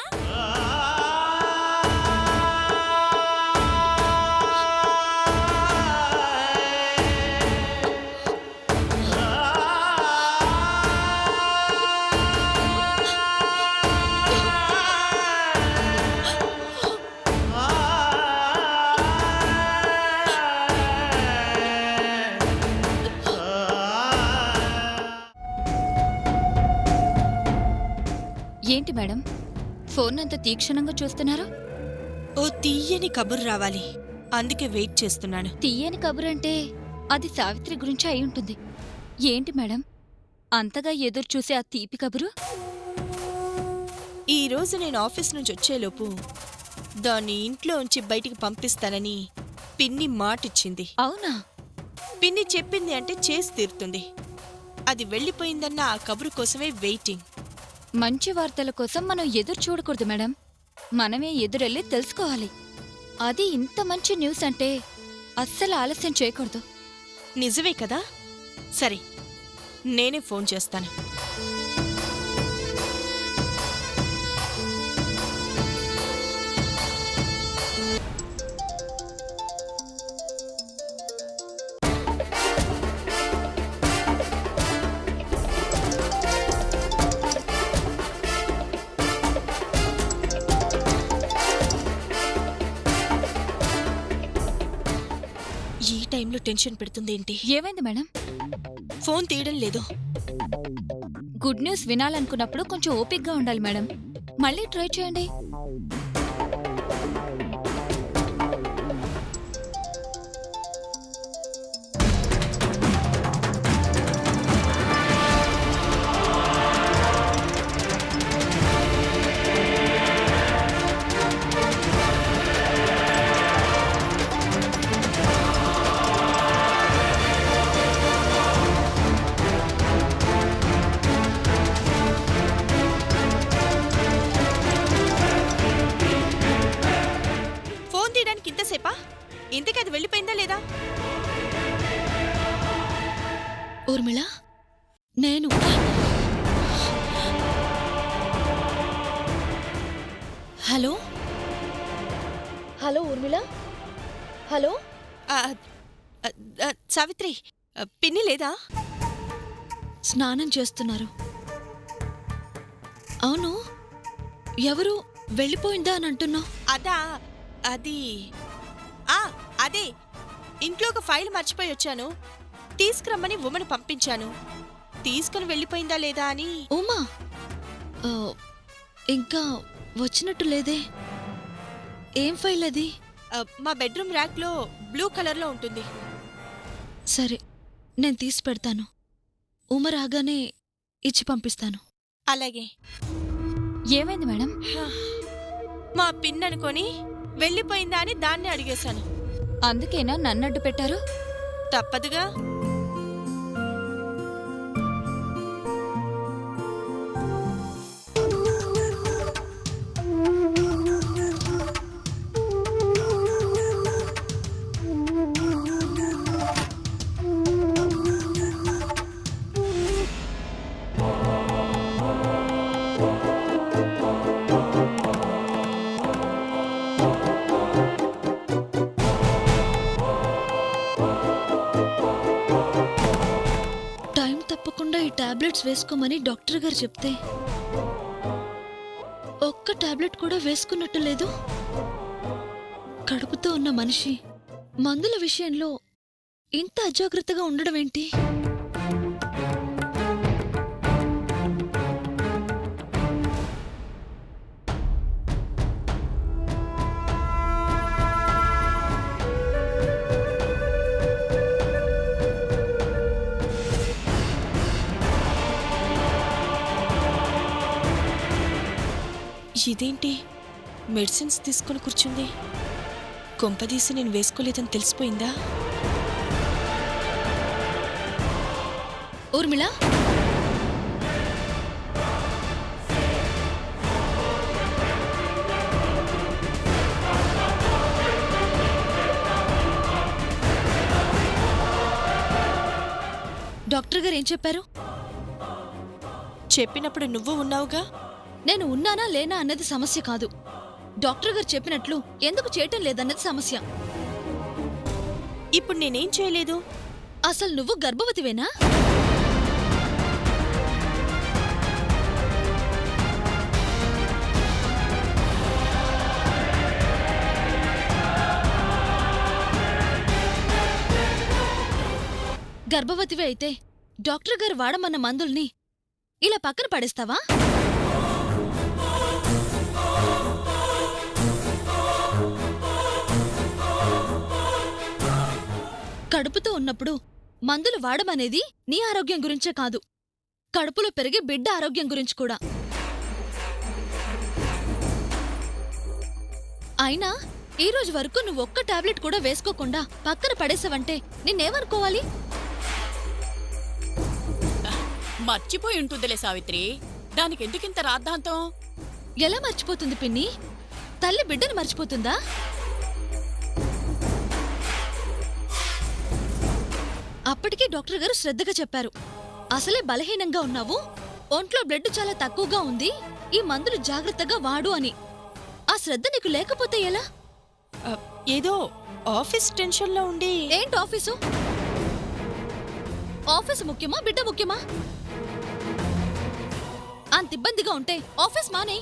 ఏంటి మేడం, ఫోన్ అంత తీక్షణంగా చూస్తున్నారు? ఓ తీయని కబురు రావాలి, అందుకే వెయిట్ చేస్తున్నాను. తీయని కబురంటే అది సావిత్రి గురించి అయి ఉంటుంది. ఏంటి మేడం అంతగా ఎదురు చూసే ఆ తీపి కబురు? ఈ రోజు నేను ఆఫీస్ నుంచి వచ్చేలోపు దాన్ని ఇంట్లో ఉంచి బయటికి పంపిస్తానని పిన్ని మాటిచ్చింది. అవునా? పిన్ని చెప్పింది అంటే చేసి తీరుతుంది. అది వెళ్ళిపోయిందన్న ఆ కబురు కోసమే వెయిటింగ్. మంచి వార్తల కోసం మనం ఎదురు చూడకూడదు మేడం, మనమే ఎదురెళ్ళి తెలుసుకోవాలి. అది ఇంత మంచి న్యూస్ అంటే అస్సలు ఆలస్యం చేయకూడదు. నిజమే కదా? సరే, నేనే ఫోన్ చేస్తాను. ఈ టైంలో టెన్షన్ పెడుతుందేంటి? ఏమైంది మేడం? ఫోన్ తీయడం లేదు. గుడ్ న్యూస్ వినాలనుకున్నప్పుడు కొంచెం ఓపిక్గా ఉండాలి మేడం. మళ్ళీ ట్రై చేయండి. ఊర్మిళ నేను హలో హలో ఊర్మిళ హలో ఆ, ఆ, ఆ, సావిత్రి, పిన్ని లేదా? స్నానం చేస్తున్నారు. అవును, ఎవరు వెళ్ళిపోయిందా అని అంటున్నావు? అదా, అది అదే ఇంట్లో ఒక ఫైల్ మర్చిపోయి వచ్చాను. తీసుకురమ్మని ఉమను పంపించాను. తీసుకుని వెళ్ళిపోయిందా లేదా అని. ఉమా ఆ, ఇంకా వచ్చినట్టు లేదే. ఏం ఫైల్ అది? మా బెడ్రూమ్ ర్యాక్లో బ్లూ కలర్లో ఉంటుంది. సరే, నేను తీసి పెడతాను. ఉమ రాగానే ఇచ్చి పంపిస్తాను. అలాగే. ఏమైంది మేడం? మా పిన్ అనుకొని వెళ్ళిపోయిందా అని దాన్ని అడిగేశాను. అందుకేనా నన్నడ్డు పెట్టారు? తప్పదుగా. టైం తప్పకుండా ఈ టాబ్లెట్స్ వేసుకోమని డాక్టర్ గారు చెప్తే ఒక్క టాబ్లెట్ కూడా వేసుకున్నట్టు లేదు. కడుపుతో ఉన్న మనిషి మందుల విషయంలో ఇంత అజాగ్రత్తగా ఉండడం ఏంటి? ఇదేంటి మెడిసిన్స్ తీసుకొని కూర్చుంది? కొంపదీసి నేను వేసుకోలేదని తెలిసిపోయిందా? ఊర్మిళ, డాక్టర్ గారు ఏం చెప్పారు? చెప్పినప్పుడు నువ్వు ఉన్నావుగా. నేను ఉన్నానా లేనా అన్నది సమస్య కాదు. డాక్టర్ గారు చెప్పినట్లు ఎందుకు చేయటం లేదన్నది సమస్య. ఇప్పుడు నేనేం చేయలేదు. అసలు నువ్వు గర్భవతివేనా? గర్భవతివే అయితే డాక్టర్ గారు వాడమన్న మందుల్ని ఇలా పక్కన పడేస్తావా? కడుపుతో ఉన్నప్పుడు మందులు వాడమనేది నీ ఆరోగ్యం గురించే కాదు, కడుపులో పెరిగే బిడ్డ ఆరోగ్యం గురించి కూడా. అయినా ఈ రోజు వరకు నువ్వు ఒక్క టాబ్లెట్ కూడా వేసుకోకుండా పక్కన పడేసావంటే నిన్నేమనుకోవాలి? మర్చిపోయి ఉంటుందిలే సావిత్రి. దానికి ఎందుకింత రాద్ధాంతం? ఎలా మర్చిపోతుంది పిన్ని? తల్లి బిడ్డను మర్చిపోతుందా? అప్పటికే డాక్టర్ గారు శ్రద్ధగా చెప్పారు, అసలే బలహీనంగా ఉన్నావు, ఒంట్లో బ్లడ్ చాలా తక్కువగా ఉంది, ఈ మందులు జాగ్రత్తగా వాడు అని. ఆ శ్రద్ధ నీకు లేకపోతే ఎలా? ఏదో ఆఫీస్ టెన్షన్లో ఉండి. ఏంటి ఆఫీసు? ఆఫీసు ముఖ్యమా బిడ్డ ముఖ్యమా? అంత ఇబ్బందిగా ఉంటే ఆఫీస్ మానే.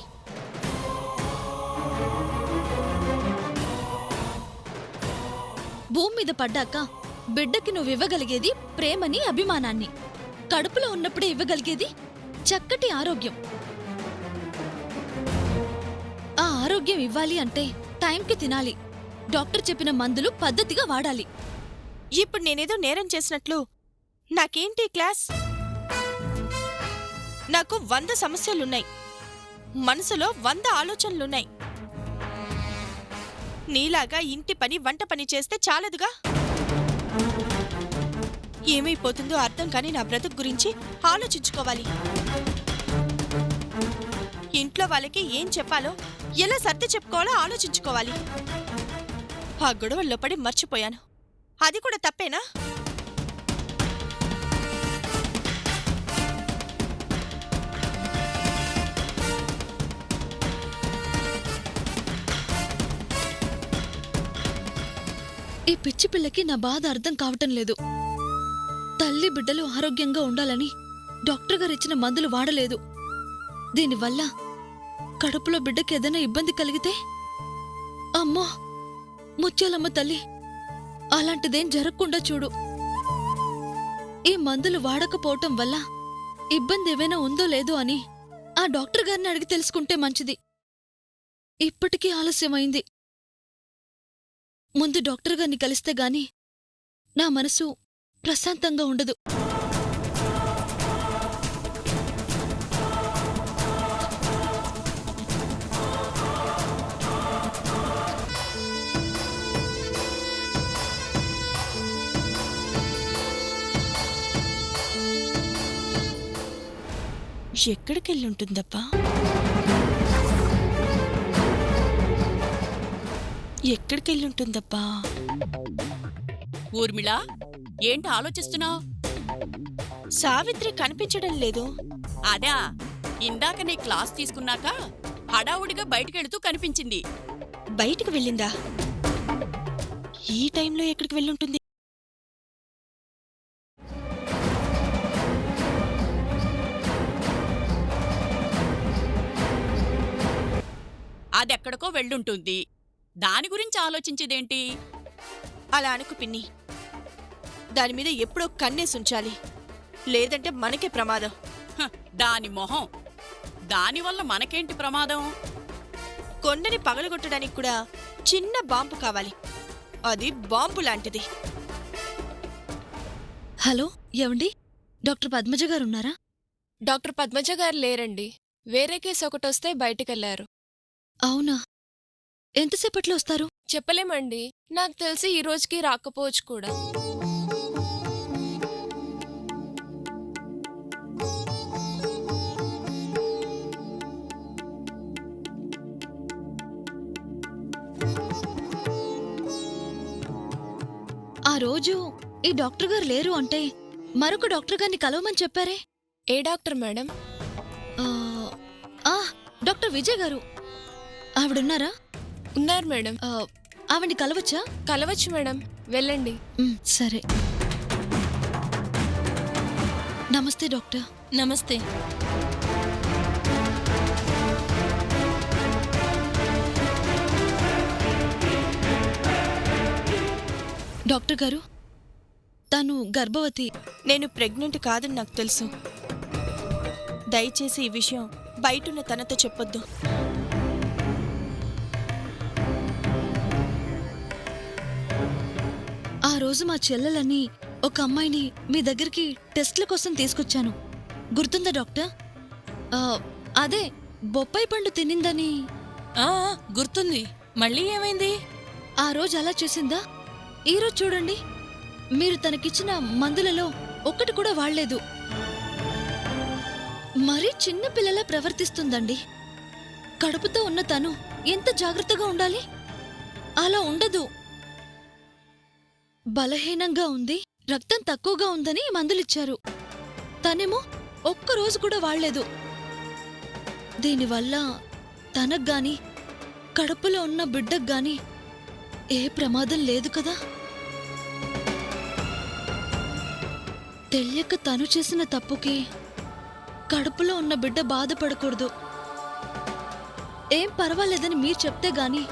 భూమి మీద పడ్డాక బిడ్డకి నువ్వు ఇవ్వగలిగేది ప్రేమని, అభిమానాన్ని. కడుపులో ఉన్నప్పుడే ఇవ్వగలిగేది చక్కటి ఆరోగ్యం. ఆ ఆరోగ్యం ఇవ్వాలి అంటే టైంకి తినాలి, డాక్టర్ చెప్పిన మందులు పద్ధతిగా వాడాలి. ఇప్పుడు నేనేదో నేరం చేసినట్లు నాకేంటి క్లాస్? నాకు 100 సమస్యలున్నాయి, మనసులో 100 ఆలోచనలున్నాయి. నీలాగా ఇంటి పని వంట పని చేస్తే చాలదుగా. ఏమైపోతుందో అర్థం కాని నా బ్రతుకు గురించి ఆలోచించుకోవాలి. ఇంట్లో వాళ్ళకి ఏం చెప్పాలో, ఎలా సర్ది చెప్పుకోవాలో ఆలోచించుకోవాలి. ఆ గొడవల్లో పడి మర్చిపోయాను. అది కూడా తప్పేనా? ఈ పిచ్చి పిల్లకి నా బాధ అర్థం కావటం లేదు. తల్లి బిడ్డలు ఆరోగ్యంగా ఉండాలని డాక్టర్ గారు ఇచ్చిన మందులు వాడలేదు. దీనివల్ల కడుపులో బిడ్డకి ఏదైనా ఇబ్బంది కలిగితే, అమ్మో ముత్యాలమ్మ తల్లి, అలాంటిదేం జరగకుండా చూడు. ఈ మందులు వాడకపోవటం వల్ల ఇబ్బంది ఏమైనా ఉందో లేదో అని ఆ డాక్టర్ గారిని అడిగి తెలుసుకుంటే మంచిది. ఇప్పటికీ ఆలస్యమైంది. ముందు డాక్టర్ గారిని కలిస్తే గాని నా మనసు ప్రశాంతంగా ఉండదు. ఎక్కడికెళ్ళుంటుందబ్బా? ఎక్కడికెళ్ళుంటుందబ్బా? ఊర్మిళ, ఏంటి ఆలోచిస్తున్నావు? సావిత్రి కనిపించడం లేదు. అదా, ఇందాక నీ క్లాస్ తీసుకున్నాక హడావుడిగా బయటికెళ్తూ కనిపించింది. బయటికి వెళ్ళిందా? ఈ టైంలో ఎక్కడికి వెళ్ళుంటుంది? అదెక్కడికో వెళ్ళుంటుంది. దాని గురించి ఆలోచించేదేంటి? అలా అనుకు పిన్ని. దానిమీద ఎప్పుడో కన్నేసుంచాలి, లేదంటే మనకే ప్రమాదం. హ, దాని మొహం. దానివల్ల మనకేంటి ప్రమాదం? కొండని పగలగొట్టడానికి కూడా చిన్న బాంబు కావాలి. అది బాంబు లాంటిది. హలో, ఏవండి? డాక్టర్ పద్మజ గారున్నారా? డాక్టర్ పద్మజ గారు లేరండి. వేరే కేసు ఒకటొస్తే బయటికెళ్లారు. అవునా? ఎంతసేపట్లో వస్తారు? చెప్పలేమండి. నాకు తెలిసి ఈ రోజుకి రాకపోవచ్చు కూడా. ఆ రోజు ఈ డాక్టర్ గారు లేరు అంటే మరొక డాక్టర్ గారిని కలవమని చెప్పారే. ఏ డాక్టర్ మేడం? ఆ, ఆ, డాక్టర్ విజయ్ గారు. ఆవిడున్నారా? ఉన్నారు మేడం. ఆవిడ్ని కలవచ్చా? కలవచ్చు మేడం, వెళ్ళండి. సరే. నమస్తే డాక్టర్. నమస్తే. డాక్టర్ గారు, తను గర్భవతి. నేను ప్రెగ్నెంట్ కాదని నాకు తెలుసు. దయచేసి ఈ విషయం బయటున్న తనతో చెప్పొద్దు. ఆ రోజు మా చెల్లెలని ఒక అమ్మాయిని మీ దగ్గరికి టెస్ట్ల కోసం తీసుకొచ్చాను. గుర్తుందా డాక్టర్? అదే బొప్పాయి పండు తినిందని. ఆ గుర్తుంది. మళ్ళీ ఏమైంది? ఆ రోజు అలా చేసిందా? ఈరోజు చూడండి, మీరు తనకిచ్చిన మందులలో ఒక్కటి కూడా వాడలేదు. మరీ చిన్న పిల్లలా ప్రవర్తిస్తుందండి. కడుపుతో ఉన్న తను ఎంత జాగ్రత్తగా ఉండాలి? అలా ఉండదు. బలహీనంగా ఉంది, రక్తం తక్కువగా ఉందని మందులిచ్చారు. తనేమో ఒక్కరోజు కూడా వాడలేదు. దీనివల్ల తనగ్గాని కడుపులో ఉన్న బిడ్డగ్గాని ఏ ప్రమాదం లేదు కదా? తెలియక తను చేసిన తప్పుకి కడుపులో ఉన్న బిడ్డ బాధపడకూడదు. ఏం పర్వాలేదని మీరు చెప్తే గాని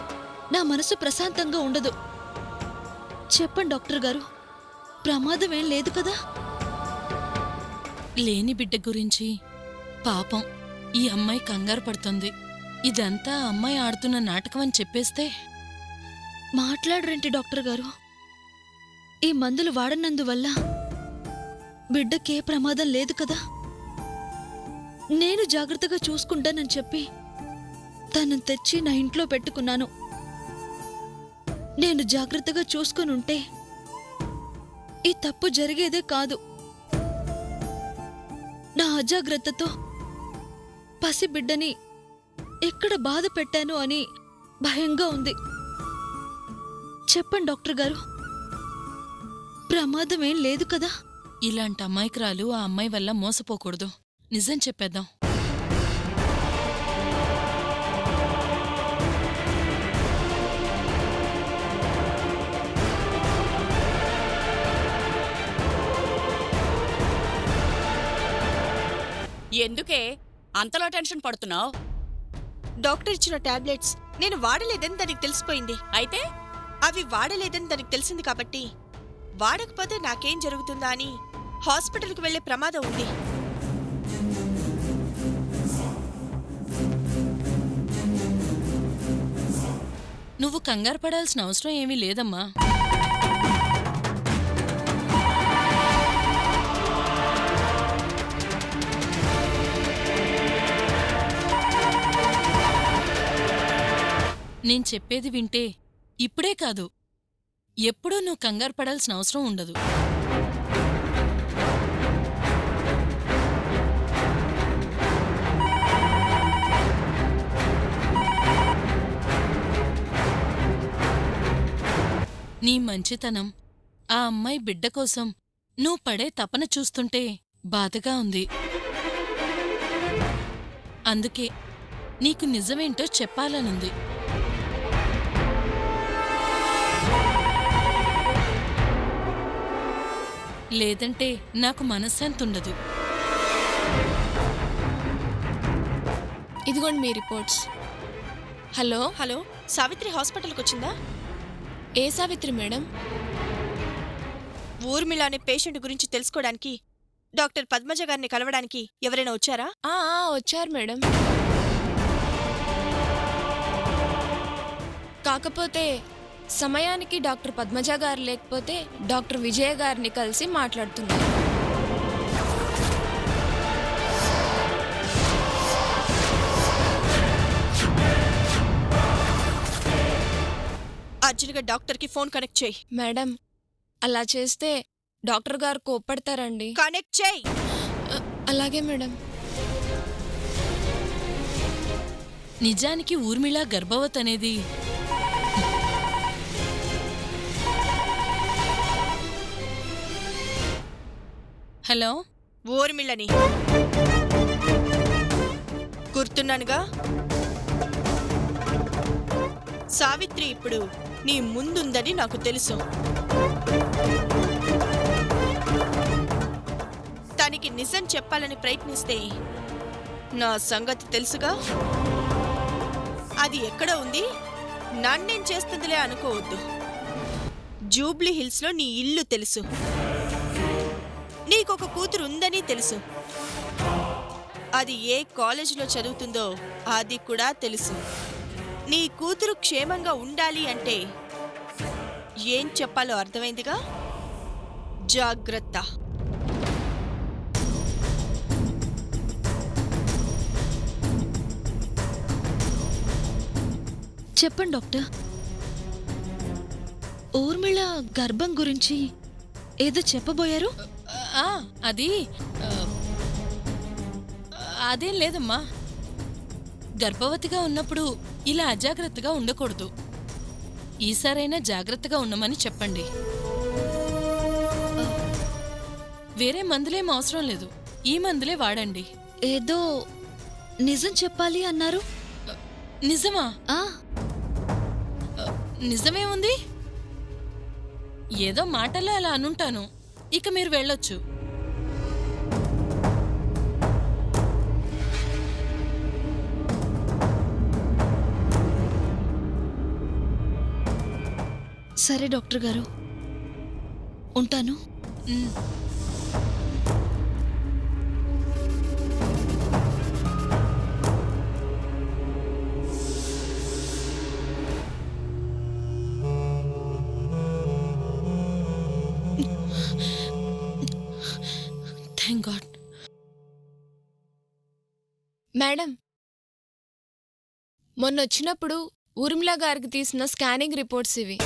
నా మనసు ప్రశాంతంగా ఉండదు. చెప్పండి డాక్టర్ గారు, ప్రమాదం ఏం లేదు కదా? లేని బిడ్డ గురించి పాపం ఈ అమ్మాయి కంగారు పడుతుంది. ఇదంతా అమ్మాయి ఆడుతున్న నాటకం అని చెప్పేస్తే. మాట్లాడరేంటి డాక్టర్ గారు? ఈ మందులు వాడనందువల్ల బిడ్డకే ప్రమాదం లేదు కదా? నేను జాగ్రత్తగా చూసుకుంటానని చెప్పి తనను తెచ్చి నా ఇంట్లో పెట్టుకున్నాను. నేను జాగ్రత్తగా చూసుకొనుంటే ఈ తప్పు జరిగేదే కాదు. నా అజాగ్రత్తతో పసిబిడ్డని ఎక్కడ బాధ పెట్టాను అని భయంగా ఉంది. చెప్పండి డాక్టర్ గారు, ప్రమాదం ఏం లేదు కదా? ఇలాంటి అమాయకురాలు ఆ అమ్మాయి వల్ల మోసపోకూడదు. నిజం చెప్పేద్దాం. ఎందుకే అంతలో టెన్షన్ పడుతున్నావు? డాక్టర్ ఇచ్చిన టాబ్లెట్స్ నేను వాడలేదని దానికి తెలిసిపోయింది. అయితే అవి వాడలేదని దానికి తెలిసింది కాబట్టి వాడకపోతే నాకేం జరుగుతుందా అని హాస్పిటల్కి వెళ్లే ప్రమాదం ఉంది. నువ్వు కంగారు పడాల్సిన అవసరం ఏమీ లేదమ్మా. నేను చెప్పేది వింటే ఇప్పుడే కాదు, ఎప్పుడూ నువ్వు కంగారు పడాల్సిన అవసరం ఉండదు. నీ మంచితనం, ఆ అమ్మాయి బిడ్డ కోసం నువ్వు పడే తపన చూస్తుంటే బాధగా ఉంది. అందుకే నీకు నిజమేంటో చెప్పాలనుంది. లేదంటే నాకు మనశ్శాంతుండదు. ఇదిగోండి మీ రిపోర్ట్స్. హలో, హలో, సావిత్రి హాస్పిటల్కి వచ్చిందా? ఏ సావిత్రి మేడం? ఊర్మిళ అనే పేషెంట్ గురించి తెలుసుకోవడానికి డాక్టర్ పద్మజ గారిని కలవడానికి ఎవరైనా వచ్చారా? వచ్చారు మేడం. కాకపోతే సమయానికి డాక్టర్ పద్మజ గారు లేకపోతే డాక్టర్ విజయ గారిని కలిసి మాట్లాడుతున్నారు. అర్జున్గా డాక్టర్కి ఫోన్ కనెక్ట్ చేయి. మేడం, అలా చేస్తే డాక్టర్ గారు కోప్పడతారండి. కనెక్ట్ చేయి. అలాగే మేడం. నిజానికి ఊర్మిళ గర్భవతి అనేది హలో, ఊర్మిళని గుర్తున్నానుగా. సావిత్రి ఇప్పుడు నీ ముందుందని నాకు తెలుసు. తనకి నిజం చెప్పాలని ప్రయత్నిస్తే నా సంగతి తెలుసుగా. అది ఎక్కడ ఉంది, నన్నేం చేస్తుందిలే అనుకోవద్దు. జూబ్లీ హిల్స్లో నీ ఇల్లు తెలుసు, నీకొక కూతురు ఉందని తెలుసు. అది ఏ కాలేజీలో చదువుతుందో అది కూడా తెలుసు. నీ కూతురు క్షేమంగా ఉండాలి అంటే ఏం చెప్పాలో అర్థమైందిగా. జాగ్రత్త. చెప్పండి డాక్టర్. ఊర్మిళ గర్భం గురించి ఏదో చెప్పబోయారు. అది అదేం లేదమ్మా. గర్భవతిగా ఉన్నప్పుడు ఇలా అజాగ్రత్తగా ఉండకూడదు. ఈసారైనా జాగ్రత్తగా ఉండమని చెప్పండి. వేరే మందులేం అవసరం లేదు, ఈ మందులే వాడండి. ఏదో నిజం చెప్పాలి అన్నారు. నిజమా? నిజమేముంది? ఏదో మాటల్లో అలా అనుంటాను. ఇక మీరు వెళ్ళొచ్చు. సరే డాక్టర్ గారు, ఉంటాను. Thank God. మేడం, మొన్నొచ్చినప్పుడు ఊర్మిళ గారికి తీసిన స్కానింగ్ రిపోర్ట్స్ ఇవి.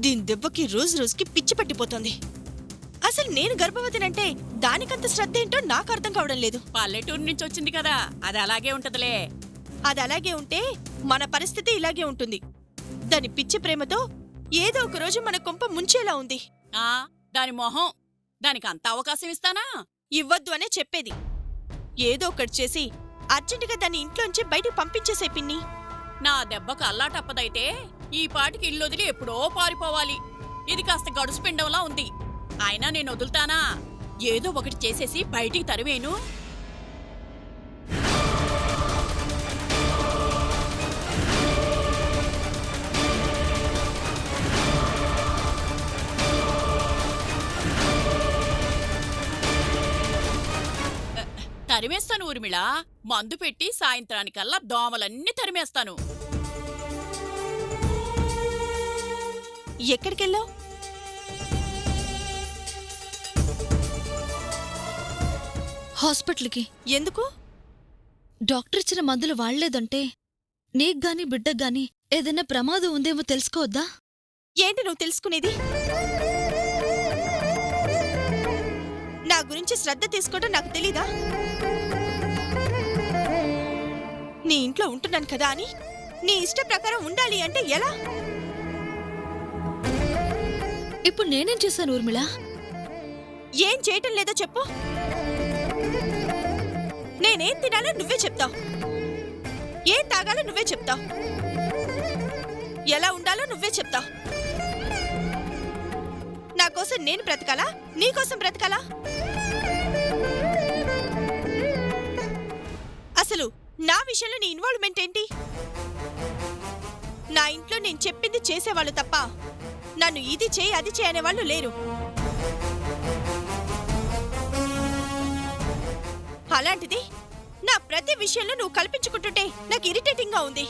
దీని దెబ్బకి రోజు రోజుకి పిచ్చి పట్టిపోతుంది. అసలు నేను గర్భవతినంటే దానికంత శ్రద్ధ ఏంటో నాకు అర్థం కావడం లేదు. పల్లెటూరు నుంచి వచ్చింది కదా, అది అలాగే ఉంటదిలే. అది అలాగే ఉంటే మన పరిస్థితి ఇలాగే ఉంటుంది. దాని పిచ్చి ప్రేమతో ఏదో ఒక రోజు మన కొంప ముంచేలా ఉంది. ఆ దాని మొహం, దానికి అంత అవకాశం ఇస్తానా? ఇవ్వద్దు అనే చెప్పేది. ఏదో ఒకటి చేసి అర్జెంటుగా దాన్ని ఇంట్లోంచి బయటికి పంపించేసే పిన్ని. నా దెబ్బకు అల్లాటప్పదైతే ఈ పాటికి ఇల్లు వదిలి ఎప్పుడో పారిపోవాలి. ఇది కాస్త గడుసు పిండంలా ఉంది. అయినా నేను వదులుతానా? ఏదో ఒకటి చేసేసి బయటికి తరివేను. తరిమేస్తాను ఊర్మిళ. మందు పెట్టి సాయంత్రానికల్లా దోమలన్నీ తరిమేస్తాను. ఎక్కడికెళ్ళావు? హాస్పిటల్కి. ఎందుకు? డాక్టర్ ఇచ్చిన మందులు వాడలేదంటే నీకు గాని బిడ్డకు గాని ఏదైనా ప్రమాదం ఉందేమో తెలుసుకోవద్దా? ఏంటి నువ్వు తెలుసుకునేది? నా గురించి శ్రద్ధ తీసుకోవడం నాకు తెలీదా? నీ ఇంట్లో ఉంటున్నాను కదా అని నీ ఇష్ట ప్రకారం ఉండాలి అంటే ఎలా? ఇప్పుడు నేనేం చేశాను ఊర్మిళ? ఏం చేయటం లేదో చెప్పు. నేనేం తినాలో నువ్వే చెప్తావు. ఏం తాగాలో నువ్వే చెప్తావు. ఎలా ఉండాలో నువ్వే చెప్తావు. నా కోసం నేను బ్రతకాలా, నీకోసం బ్రతకాలా? అసలు నా విషయంలో నీ ఇన్వాల్వ్మెంట్ ఏంటి? నా ఇంట్లో నేను చెప్పింది చేసేవాళ్ళు తప్ప నన్ను ఇది చేయి అది చేయి అనేవాళ్ళు లేరు. అలాంటిది నా ప్రతి విషయంలో నువ్వు కల్పించుకుంటుంటే నాకు ఇరిటేటింగ్ గా ఉంది.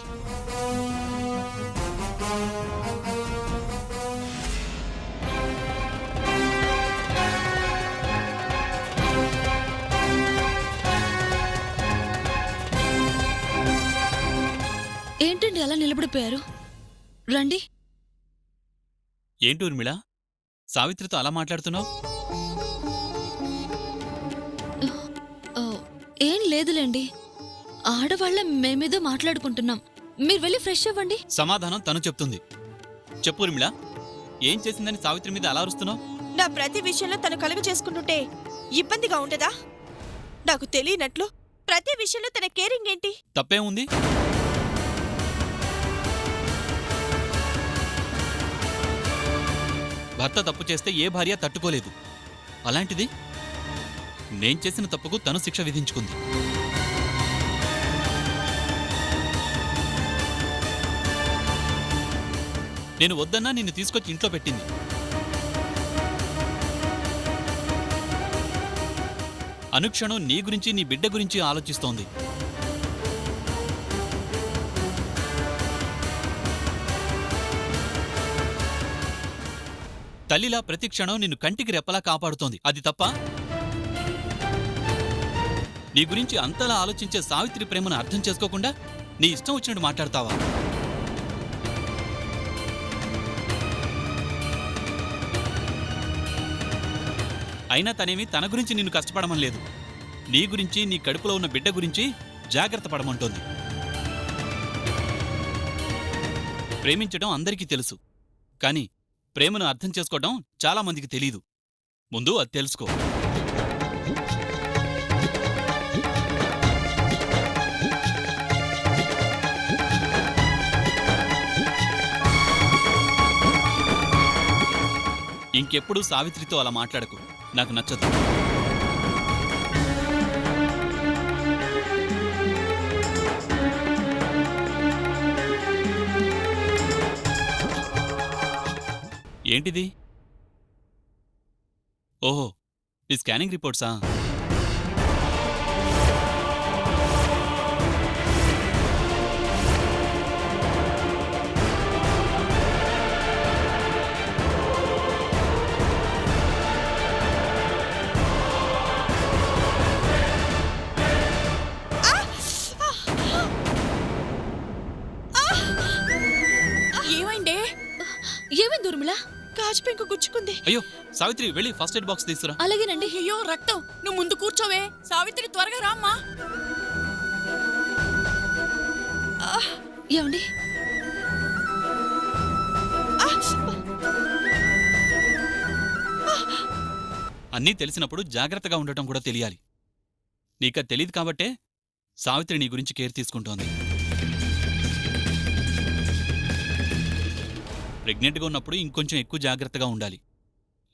ఏంటండి అలా నిలబడిపోయారు? రండి. ఏంటి ఊర్మిళ, సావిత్రితో అలా మాట్లాడుతున్నావు? ఏం లేదులేండి, ఆడవాళ్ళ మేమేదో మాట్లాడుకుంటున్నాం. మీరు వెళ్ళి ఫ్రెష్ అవ్వండి. సమాధానం తను చెప్తుంది. చెప్పు ఊర్మిళ, ఏం చేసిందని సావిత్రి మీద అలా అరుస్తున్నావు? నా ప్రతి విషయంలో తను కలుగ చేసుకుంటుంటే ఇబ్బందిగా ఉండదా? నాకు తెలియనట్లు ప్రతి విషయంలో తన కేరింగ్ ఏంటి? తప్పే ఉంది. భర్త తప్పు చేస్తే ఏ భార్య తట్టుకోలేదు. అలాంటిది నేను చేసిన తప్పుకు తను శిక్ష విధించుకుంది. నేను వద్దన్నా నిన్ను తీసుకొచ్చి ఇంట్లో పెట్టింది. అనుక్షణం నీ గురించి నీ బిడ్డ గురించి ఆలోచిస్తోంది. తల్లిలా ప్రతి క్షణం నిన్ను కంటికి రెప్పలా కాపాడుతోంది. అది తప్ప? నీ గురించి అంతలా ఆలోచించే సావిత్రి ప్రేమను అర్థం చేసుకోకుండా నీ ఇష్టం వచ్చినట్టు మాట్లాడతావా? అయినా తనేమి తన గురించి నిన్ను కష్టపడమని లేదు. నీ గురించి, నీ కడుపులో ఉన్న బిడ్డ గురించి జాగ్రత్త పడమంటోంది. ప్రేమించడం అందరికీ తెలుసు, కానీ ప్రేమను అర్థం చేసుకోవడం చాలా మందికి తెలీదు. ముందు అది తెలుసుకో. ఇంకెప్పుడు సావిత్రితో అలా మాట్లాడకు, నాకు నచ్చదు. ఏంటిది? ఓహో, ఈ స్కానింగ్ రిపోర్ట్సా? ఏమైందే? ఏమైంది ఊర్మిళ? గాజు పెంకు గుచ్చుకుంది. అయ్యో సావిత్రి, వెళ్ళి ఫస్ట్ ఎయిడ్ బాక్స్ తీసుకురా. అలాగేనండి. అయ్యో రక్తం, నువ్వు ముందు కూర్చోవే. సావిత్రి త్వరగా రామ్మా. ఏమండి? అన్నీ తెలిసినప్పుడు జాగ్రత్తగా ఉండటం కూడా తెలియాలి. నీకది తెలియదు కాబట్టే సావిత్రి నీ గురించి కేర్ తీసుకుంటోంది. ప్రెగ్నెంట్గా ఉన్నప్పుడు ఇంకొంచెం ఎక్కువ జాగ్రత్తగా ఉండాలి.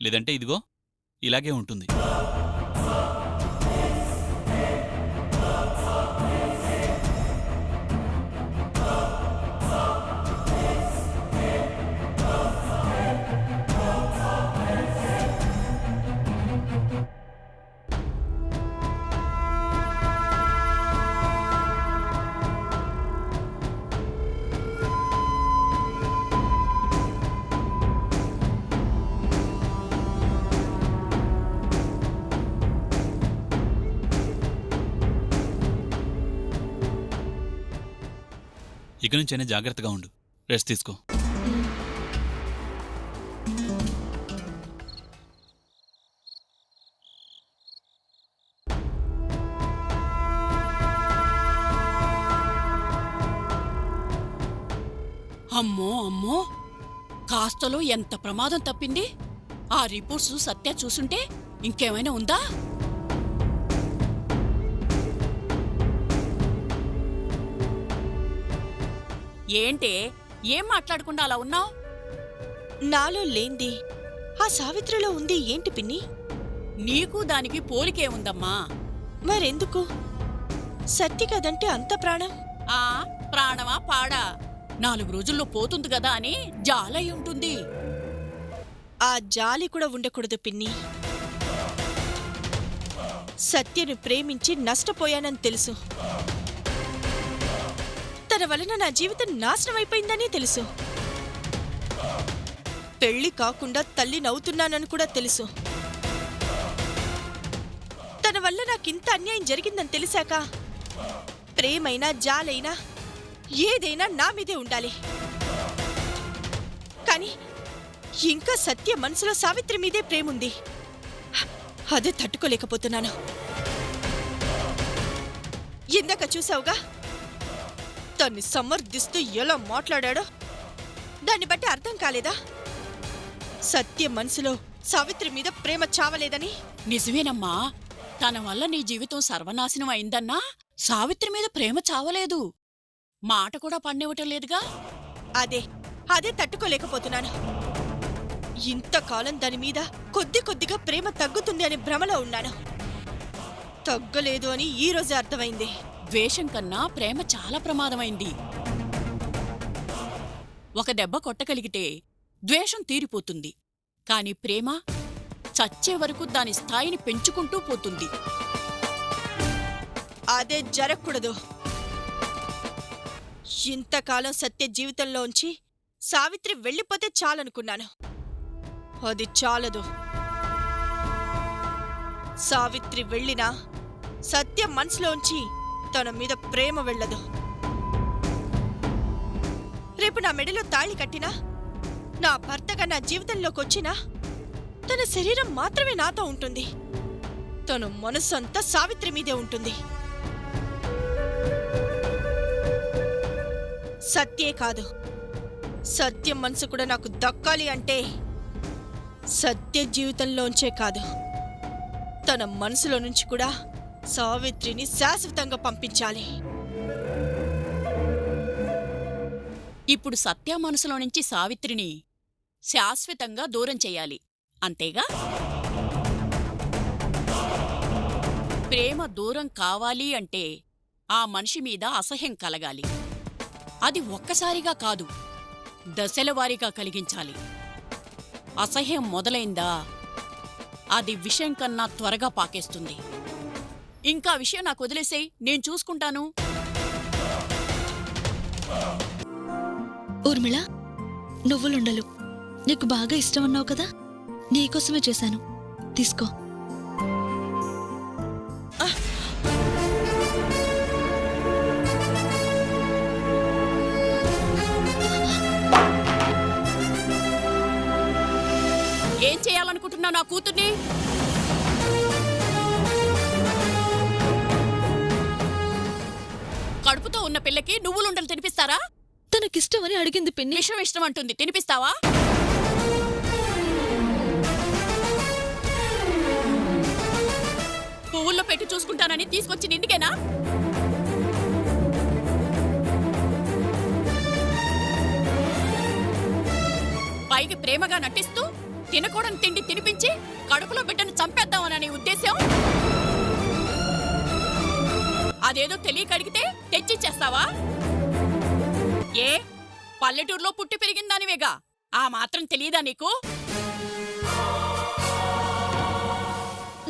లేదంటే ఇదిగో ఇలాగే ఉంటుంది. ఇక నుంచైనా జాగ్రత్తగా ఉండు. రెస్ట్ తీసుకో. అమ్మో అమ్మో, కాస్తలో ఎంత ప్రమాదం తప్పింది. ఆ రిపోర్ట్స్ సత్య చూసుంటే ఇంకేమైనా ఉందా? ఏంటే, ఏం మాట్లాడకుండా అలా ఉన్నావు? నాలో లేంది ఆ సావిత్రిలో ఉంది ఏంటి పిన్ని? నీకు దానికి పోలికే ఉందమ్మా. మరెందుకు? సత్య కదంటే అంత ప్రాణం. ఆ ప్రాణమా పాడా, 4 రోజుల్లో పోతుంది కదా అని జాలై ఉంటుంది. ఆ జాలి కూడా ఉండకూడదు పిన్ని. సత్యను ప్రేమించి నష్టపోయానని తెలుసు. తన వలన నా జీవితం నాశనమైపోయిందని తెలుసు. పెళ్లి కాకుండా తల్లి నవ్వుతున్నానని కూడా తెలుసు. తన వల్ల నాకింత అన్యాయం జరిగిందని తెలిసాక ప్రేమైనా జాలైనా ఏదైనా నా మీదే ఉండాలి. కానీ ఇంకా సత్య మనసులో సావిత్రి మీదే ప్రేముంది. అదే తట్టుకోలేకపోతున్నాను. ఇందాక చూసావుగా తన్ని సమర్థిస్తూ ఎలా మాట్లాడాడో. దాన్ని బట్టి అర్థం కాలేదా సత్య మనసులో సావిత్రి మీద ప్రేమ చావలేదని? నిజమేనమ్మా, తన వల్ల నీ జీవితం సర్వనాశనం అయిందన్నా సావిత్రి మీద ప్రేమ చావలేదు. మాట కూడా పన్నివ్వటం లేదుగా. అదే తట్టుకోలేకపోతున్నాను. ఇంతకాలం దాని మీద కొద్ది కొద్దిగా ప్రేమ తగ్గుతుంది అనే భ్రమలో ఉన్నాను. తగ్గలేదు అని ఈ రోజే అర్థమైంది. ద్వేషం కన్నా ప్రేమ చాలా ప్రమాదమైంది. ఒక దెబ్బ కొట్టగలిగితే ద్వేషం తీరిపోతుంది. కాని ప్రేమ చచ్చే వరకు దాని స్థాయిని పెంచుకుంటూ పోతుంది. అదే జరగకూడదు. ఇంతకాలం సత్య జీవితంలోంచి సావిత్రి వెళ్ళిపోతే చాలనుకున్నాను. అది చాలదు. సావిత్రి వెళ్ళినా సత్య మనసులోంచి తన మీద ప్రేమ వెళ్ళదు. రేపు నా మెడలో తాళి కట్టినా, నా భర్తగా నా జీవితంలోకి వచ్చినా తన శరీరం మాత్రమే నాతో ఉంటుంది. తన మనసంతా సావిత్రి మీదే ఉంటుంది. సత్యే కాదు, సత్య మనసు కూడా నాకు దక్కాలి అంటే సత్య జీవితంలోంచే కాదు, తన మనసులో నుంచి కూడా సావిత్రిని శాశ్వతంగా పంపించాలి. ఇప్పుడు సత్య మనసులో నుంచి సావిత్రిని శాశ్వతంగా దూరం చెయ్యాలి, అంతేగా? ప్రేమ దూరం కావాలి అంటే ఆ మనిషి మీద అసహ్యం కలగాలి. అది ఒక్కసారిగా కాదు, దశలవారీగా కలిగించాలి. అసహ్యం మొదలైందా అది విషయం కన్నా త్వరగా పాకేస్తుంది. ఇంకా విషయం నాకు వదిలేసేయ్, నేను చూసుకుంటాను. ఊర్మిళ, నువ్వులుండలు నీకు బాగా ఇష్టం అన్నావు కదా, నీకోసమే చేశాను, తీసుకో. చేయమంటున్నావు నా కూతుర్ని? కడుపుతో ఉన్న పిల్లకి నువ్వులుండలు తినిపిస్తారా? తనకిష్టమని అడిగింది పిన్ని. విషం ఇష్టం అంటుంది, తినిపిస్తావా? పువ్వుల్లో పెట్టి చూసుకుంటానని తీసుకొచ్చి నిండికేనా? పైకి ప్రేమగా నటిస్తూ తినకూడని తిండి తినిపించి కడుపులో బిడ్డను చంపేద్దామని ఉద్దేశం? అదేదో తెలియక అడిగితే తెచ్చిచ్చేస్తావా? ఏ పల్లెటూరులో పుట్టి పెరిగిందానివేగా, ఆ మాత్రం తెలియదా నీకు?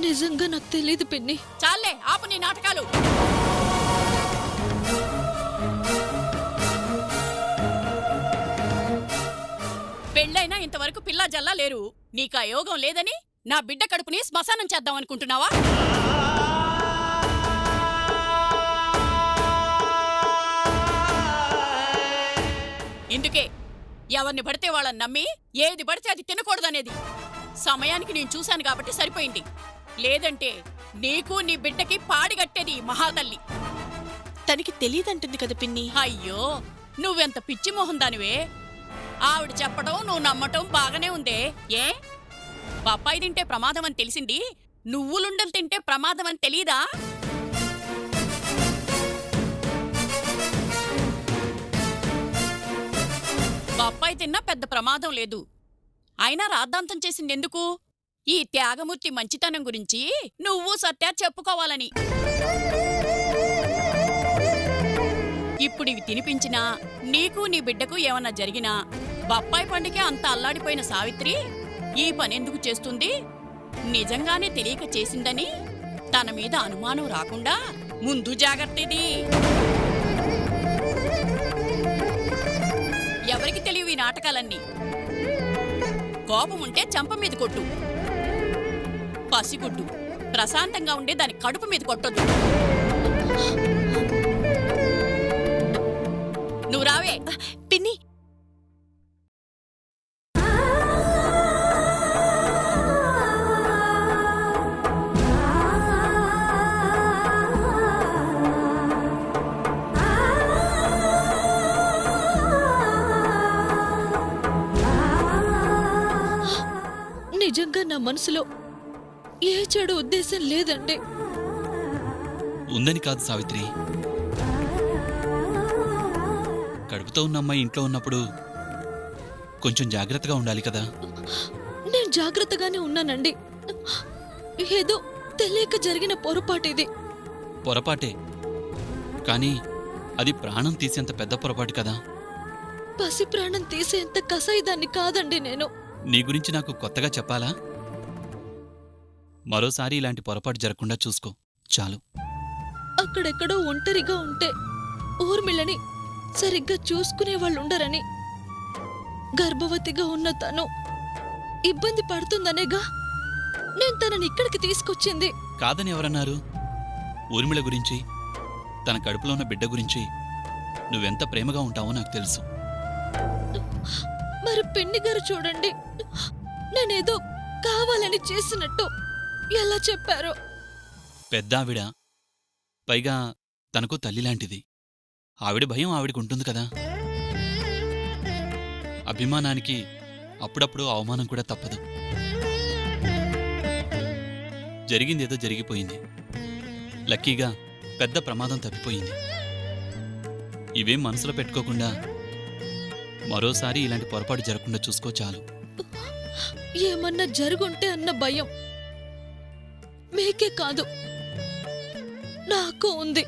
నిజంగా నాకు తెలియదు పిన్ని. చాలే, ఆపు నీ నాటకాలు. పెళ్ళైనా ఇంతవరకు పిల్లా జల్లా లేరు. నీకా యోగం లేదని నా బిడ్డ కడుపుని శ్మశానం చేద్దామనుకుంటున్నావా? ఇందుకే ఎవరిని పడితే వాళ్ళని నమ్మి ఏది పడితే అది తినకూడదనేది. సమయానికి నేను చూశాను కాబట్టి సరిపోయింది. లేదంటే నీకు నీ బిడ్డకి పాడిగట్టేది మహాతల్లి. తనకి తెలియదంటుంది కదా పిన్ని. అయ్యో, నువ్వెంత పిచ్చి మొహం దానివే. ఆవిడ చెప్పడం నువ్వు నమ్మటం బాగానే ఉందే. ఏ బొప్పాయి తింటే ప్రమాదం అని తెలిసింది, నువ్వులుండలు తింటే ప్రమాదం అని తెలీదా? బొప్పాయి తిన్నా పెద్ద ప్రమాదం లేదు. అయినా రాద్ధాంతం చేసిందెందుకు? ఈ త్యాగమూర్తి మంచితనం గురించి నువ్వు సత్య చెప్పుకోవాలని. ఇప్పుడివి తినిపించినా నీకు నీ బిడ్డకు ఏమన్నా జరిగినా బొప్పాయి పండుగే అంత అల్లాడిపోయిన సావిత్రి ఈ పనెందుకు చేస్తుంది? నిజంగానే తెలియక చేసిందని తన మీద అనుమానం రాకుండా ముందు జాగ్రత్తది. ఎవరికి తెలియవు ఈ నాటకాలన్నీ. కోపముంటే చంప మీద కొట్టు, పసిగుడ్డు ప్రశాంతంగా ఉండే దాని కడుపు మీద కొట్టొద్దు. నువ్వు రావే పిన్ని. నిజంగా నా మనసులో ఏ చెడు ఉద్దేశం లేదండి. ఉందని కాదు సావిత్రి, కడుపుతో ఉన్న అమ్మాయి ఇంట్లో ఉన్నప్పుడు కొంచెం జాగ్రత్తగా ఉండాలి కదా. నేను జాగ్రత్తగానే ఉన్నానండి. ఏదో తెలియక జరిగిన పొరపాటు ఇది. పొరపాటే, కానీ అది ప్రాణం తీసేంత పెద్ద పొరపాటు కదా. పసి ప్రాణం తీసేంత కసాయిదాన్ని కాదండి నేను. నీ గురించి నాకు కొత్తగా చెప్పాలా? మరోసారి ఇలాంటి పొరపాటు జరగకుండా చూసుకో చాలు. అక్కడెక్కడో ఒంటరిగా ఉంటే ఊర్మిళని సరిగ్గా చూసుకునే వాళ్ళు ఉండరని, గర్భవతిగా ఉన్న తను ఇబ్బంది పడుతుందనేగా నేను తనని ఇక్కడికి తీసుకొచ్చింది. కాదని ఎవరన్నారు? ఊర్మిళ గురించి, తన కడుపులో ఉన్న బిడ్డ గురించి నువ్వెంత ప్రేమగా ఉంటావో నాకు తెలుసు. మరి పిన్ని గారు చూడండి, నేనేదో కావాలని చేసినట్టు ఎలా చెప్పారో. పెద్దావిడ, పైగా తనకు తల్లిలాంటిది. ఆవిడ భయం ఆవిడకుంటుంది కదా. అభిమానానికి అప్పుడప్పుడు అవమానం కూడా తప్పదు. జరిగిందేదో జరిగిపోయింది. లక్కీగా పెద్ద ప్రమాదం తప్పిపోయింది. ఇవేం మనసులో పెట్టుకోకుండా మరోసారి ఇలాంటి పొరపాటు జరగకుండా చూసుకో చాలు. ఏమన్నా జరుగుంటే అన్న భయం మీకే కాదు, నాకు ఉంది.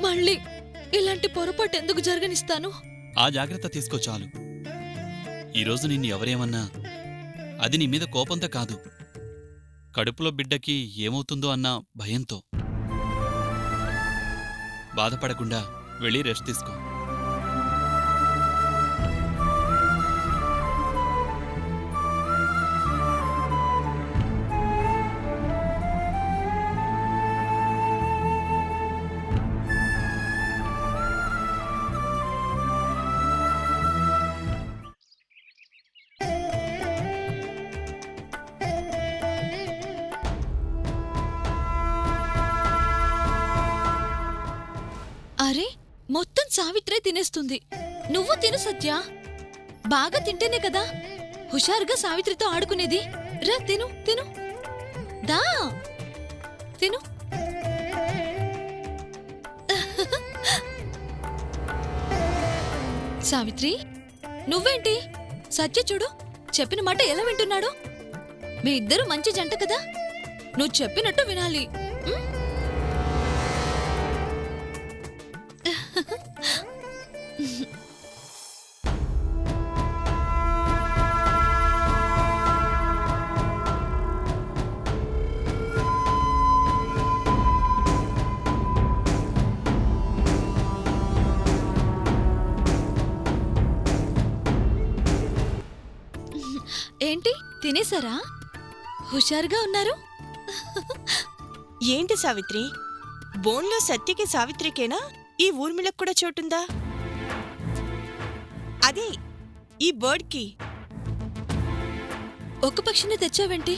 మళ్ళీ ఇలాంటి పొరపాటు ఎందుకు జరగనిస్తాను? ఆ జాగ్రత్త తీసుకో చాలు. ఈరోజు నిన్ను ఎవరేమన్నా అది నీ మీద కోపంతో కాదు, కడుపులో బిడ్డకి ఏమవుతుందో అన్న భయంతో. బాధపడకుండా వెళ్ళి రెస్ట్ తీసుకో. అరే మొత్తం సావిత్రే తినేస్తుంది. నువ్వు తిను సత్య. బాగా తింటేనే కదా హుషారుగా సావిత్రితో ఆడుకునేది. రా తిను తిను. దా తిను. సావిత్రి నువ్వేంటి? సత్య చూడు చెప్పిన మాట ఎలా వింటున్నాడు. మీ ఇద్దరు మంచి జంట కదా, నువ్వు చెప్పినట్టు వినాలి. ఉం? ఏంటి తినేసారా? హుషారుగా ఉన్నారు. ఏంటి సావిత్రి, బోన్లో సత్యకి సావిత్రికేనా ఈ ఊర్మిళకు కూడా చోటుందా? అదే ఈ బర్డ్కి. ఒక పక్షిని తెచ్చావేంటి?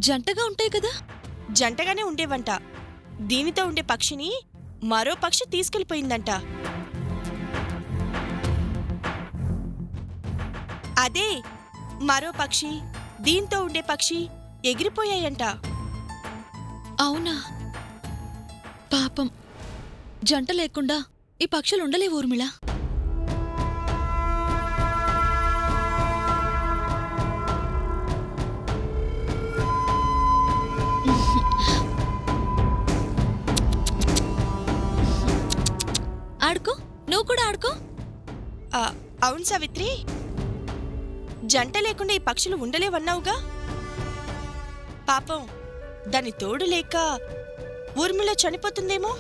జంటగా ఉంటాయి కదా. జంటగానే ఉండేవంట. దీనితో ఉండే పక్షిని మరో పక్షి తీసుకెళ్ళిపోయిందంట. అదే మరో పక్షి దీంతో ఉండే పక్షి ఎగిరిపోయాయంట. అవునా? పాపం, జంట లేకుండా ఈ పక్షులు ఉండలేవు ఊర్మిళ. ఆడుకో, నువ్వు కూడా ఆడుకో. అవును సావిత్రి, జంట లేకుండా ఈ పక్షులు ఉండలేవన్నావుగా. పాపం దాని తోడు లేక ఊర్మిళ చనిపోతుందేమో.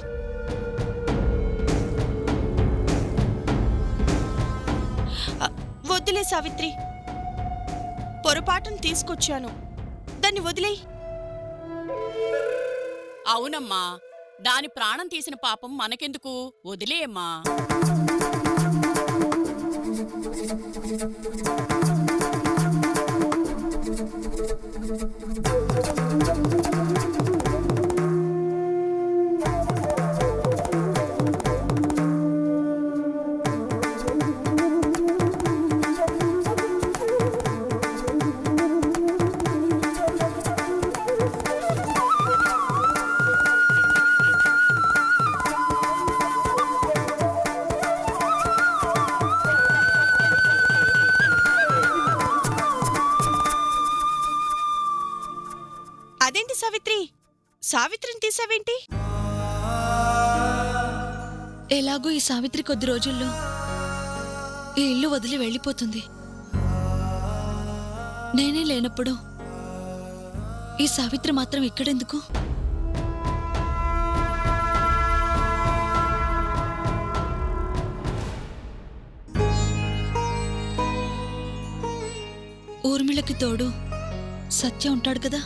వద్దులే సావిత్రి, పొరపాటును తీసుకొచ్చాను, దాన్ని వదిలేయ్. అవునమ్మా, దాని ప్రాణం తీసిన పాపం మనకెందుకు, వదిలేయమ్మా. అదేంటి సావిత్రి, సావిత్రిని తీసావేంటి? ఎలాగో ఈ సావిత్రి కొద్ది రోజుల్లో ఈ ఇల్లు వదిలి వెళ్ళిపోతుంది. నేనే లేనప్పుడు ఈ సావిత్రి మాత్రం ఇక్కడెందుకు? ఊర్మిళకి తోడు సత్య ఉంటాడు కదా.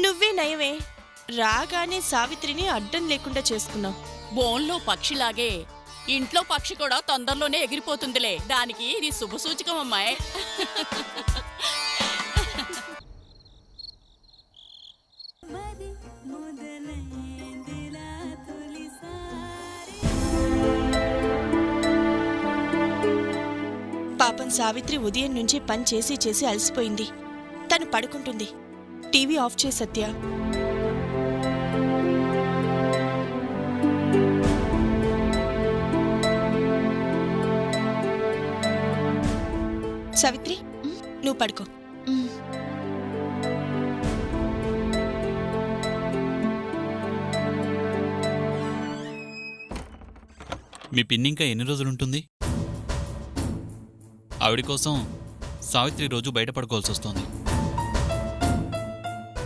నువ్వే నయమే, రాగానే సావిత్రిని అడ్డం లేకుండా చేసుకున్నావు. బోన్లో పక్షిలాగే ఇంట్లో పక్షి కూడా తొందరలోనే ఎగిరిపోతుందిలే. దానికి ఇది శుభసూచకం అమ్మాయి. పాపం సావిత్రి ఉదయం నుంచి పని చేసి చేసి అలసిపోయింది. తను పడుకుంటుంది. టీవీ ఆఫ్ చేయి సత్య. సావిత్రి, నువ్వు పడుకో. ఉమ్. మీ పిన్ని ఇంకా ఎన్ని రోజులుంటుంది? ఆవిడ కోసం సావిత్రి రోజు బయటపడుకోవాల్సి వస్తోంది.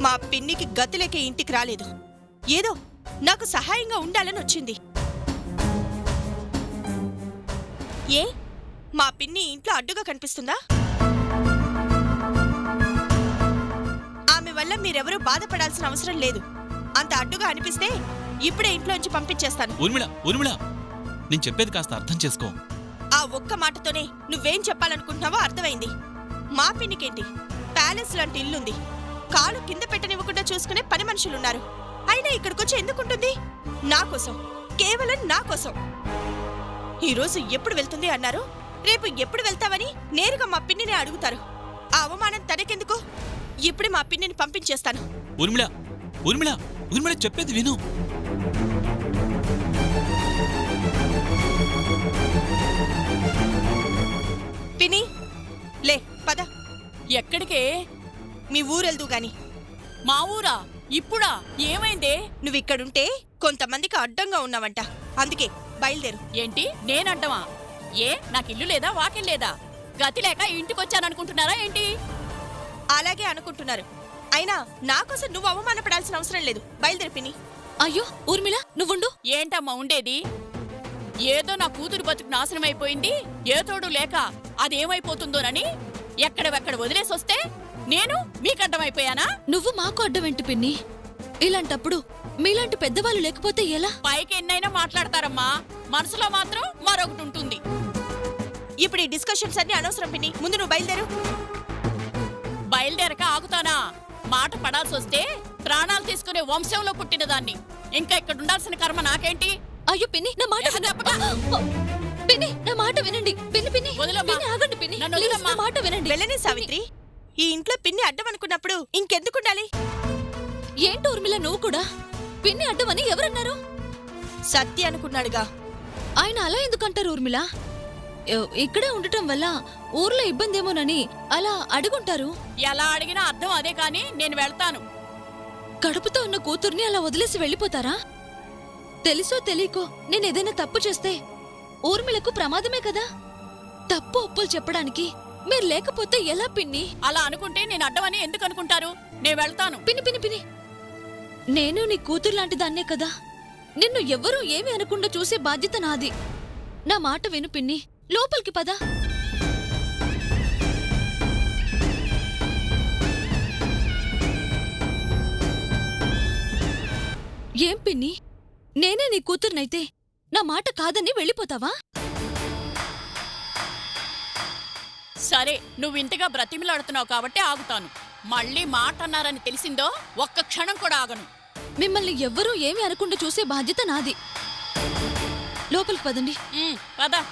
మా పిన్నికి గతిలేకే ఇంటికి రాలేదు. ఏదో నాకు సహాయంగా ఉండాలని వచ్చింది. ఏ మా పిన్ని ఇంట్లో అడ్డుగా కనిపిస్తుందా? ఆమె వల్ల మీరెవరూ బాధపడాల్సిన అవసరం లేదు. అంత అడ్డుగా అనిపిస్తే ఇప్పుడే ఇంట్లోంచి పంపించేస్తాను. ఊర్మిళ, నేను చెప్పేది కాస్త అర్థం చేసుకో. ఆ ఒక్క మాటతోనే నువ్వేం చెప్పాలనుకుంటున్నావో అర్థమైంది. మా పిన్నికేంటి ప్యాలెస్ లాంటి ఇల్లుంది, కాలు కింద పెట్టనివ్వకుండా చూసుకునే పని మనుషులున్నారు. అయినా ఇక్కడికొచ్చి ఎందుకుంటుంది? నా కోసం, కేవలం నా కోసం. ఈరోజు ఎప్పుడు వెళ్తుంది అన్నారు, రేపు ఎప్పుడు వెళ్తావని నేరుగా మా పిన్నినే అడుగుతారు. ఆ అవమానం తనకెందుకు? ఇప్పుడే మా పిన్నిని పంపించేస్తాను. ఊర్మిళ చెప్పేది విను. పిన్ని లే పద. ఎక్కడికే? మీ ఊరెళ్దు గాని. మా ఊరా? ఇప్పుడా? ఏమైందే? నువ్విక్కడుంటే కొంతమందికి అడ్డంగా ఉన్నావంట, అందుకే బయలుదేరు. ఏంటి నేనంటవా? ఏ నాకిల్లు లేదా, వాకిల్లేదా? గతి లేక ఇంటికొచ్చాననుకుంటున్నారా ఏంటి? అలాగే అనుకుంటున్నారు. అయినా నాకోసం నువ్వు అవమానపడాల్సిన అవసరం లేదు. బయలుదేరు పిన్ని. అయ్యో ఊర్మిళ, నువ్వుండు. ఏంటమ్మా ఉండేది? ఏదో నా కూతురు బతుకు నాశనమైపోయింది, ఏ తోడు లేక అదేమైపోతుందోనని ఎక్కడెక్కడ వదిలేసొస్తే నేను మీకడ్డమైపోయానా? నువ్వు మాకు అడ్డమేంటి పిన్ని? ఇలాంటప్పుడు మీలాంటి పెద్దవాళ్ళు లేకపోతే ఎలా? పైకి ఎన్నైనా మాట్లాడతారమ్మా, మనసులో మాత్రం మరొకటి ఉంటుంది. ఇప్పుడు ఈ డిస్కషన్స్ అన్ని అనవసరం పిన్ని. ముందు నువ్వు బయలుదేరు. బయలుదేరక ఆగుతానా? మాట పడాల్సొస్తే ప్రాణాలు తీసుకునే వంశంలో పుట్టిన దాన్ని. ఇంకా ఇక్కడ ఉండాల్సిన కర్మ నాకేంటి? అయ్యో పిన్ని, నా మాట పిన్ని, నా మాట వినండి. పిన్ని వదిలమ్మా. పిన్ని, ఆగండి పిన్ని, నన్ను ప్లీజ్, వదిలమ్మా. నా మాట వినండి. వెళ్ళని సావిత్రి. ఈ ఇంట్లో పిన్ని అడ్డం అనుకున్నప్పుడు ఇంకెందుకుండాలి? ఏంటి ఊర్మిళ నువ్వు కూడా? పిన్ని అడ్డమని ఎవరన్నారు? సత్య అనుకున్నాడుగా. ఆయన అలా ఎందుకంటారు ఊర్మిళ? ఇక్కడే ఉండటం వల్ల ఊర్లో ఇబ్బందేమోనని అలా అడుగుంటారు. ఎలా అడిగినా అర్థం అదే కాని నేను వెళ్తాను. కడుపుతో ఉన్న కూతుర్ని అలా వదిలేసి వెళ్ళిపోతారా? తెలుసో తెలియకో నేనేదైనా తప్పు చేస్తే ఊర్మిళకు ప్రమాదమే కదా. తప్పు ఒప్పులు చెప్పడానికి మీరు లేకపోతే ఎలా పిన్ని? అలా అనుకుంటే నేను అడ్డమని ఎందుకు అనుకుంటారు? నేను వెళ్తాను. పిన్ని నేను నీ కూతురు లాంటి దాన్నే కదా. నిన్ను ఎవ్వరూ ఏమీ అనకుండా చూసే బాధ్యత నాది. నా మాట విను పిన్ని, లోపలికి పద. ఏం పిన్ని, నేనే నీ కూతుర్నైతే నా మాట కాదని వెళ్ళిపోతావా? సరే, నువ్వు ఇంతగా బ్రతిమిలాడుతున్నావు కాబట్టి ఆగుతాను. మళ్ళీ మాట అన్నారని తెలిసిందో ఒక్క క్షణం కూడా ఆగను. మిమ్మల్ని ఎవ్వరూ ఏమీ అనకుండా చూసే బాధ్యత నాది. లోపలికి పదండి. పద.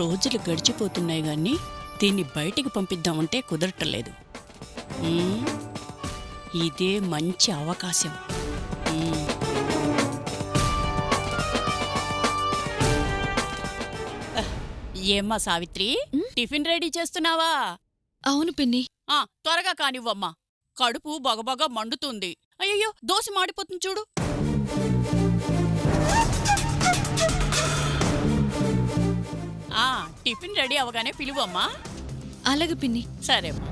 రోజులు గడిచిపోతున్నాయి గాని దీన్ని బయటికి పంపిద్దామంటే కుదరటలేదు. ఇదే మంచి అవకాశం. ఏమ్మా సావిత్రి, టిఫిన్ రెడీ చేస్తున్నావా? అవును పిన్ని. త్వరగా కానివ్వమ్మా, కడుపు బగబగా మండుతుంది. అయ్యయ్యో, దోశ మాడిపోతుంది చూడు. టిఫిన్ రెడీ అవగానే పిలువమ్మా. అలాగే పిన్ని. సరేమ్మా.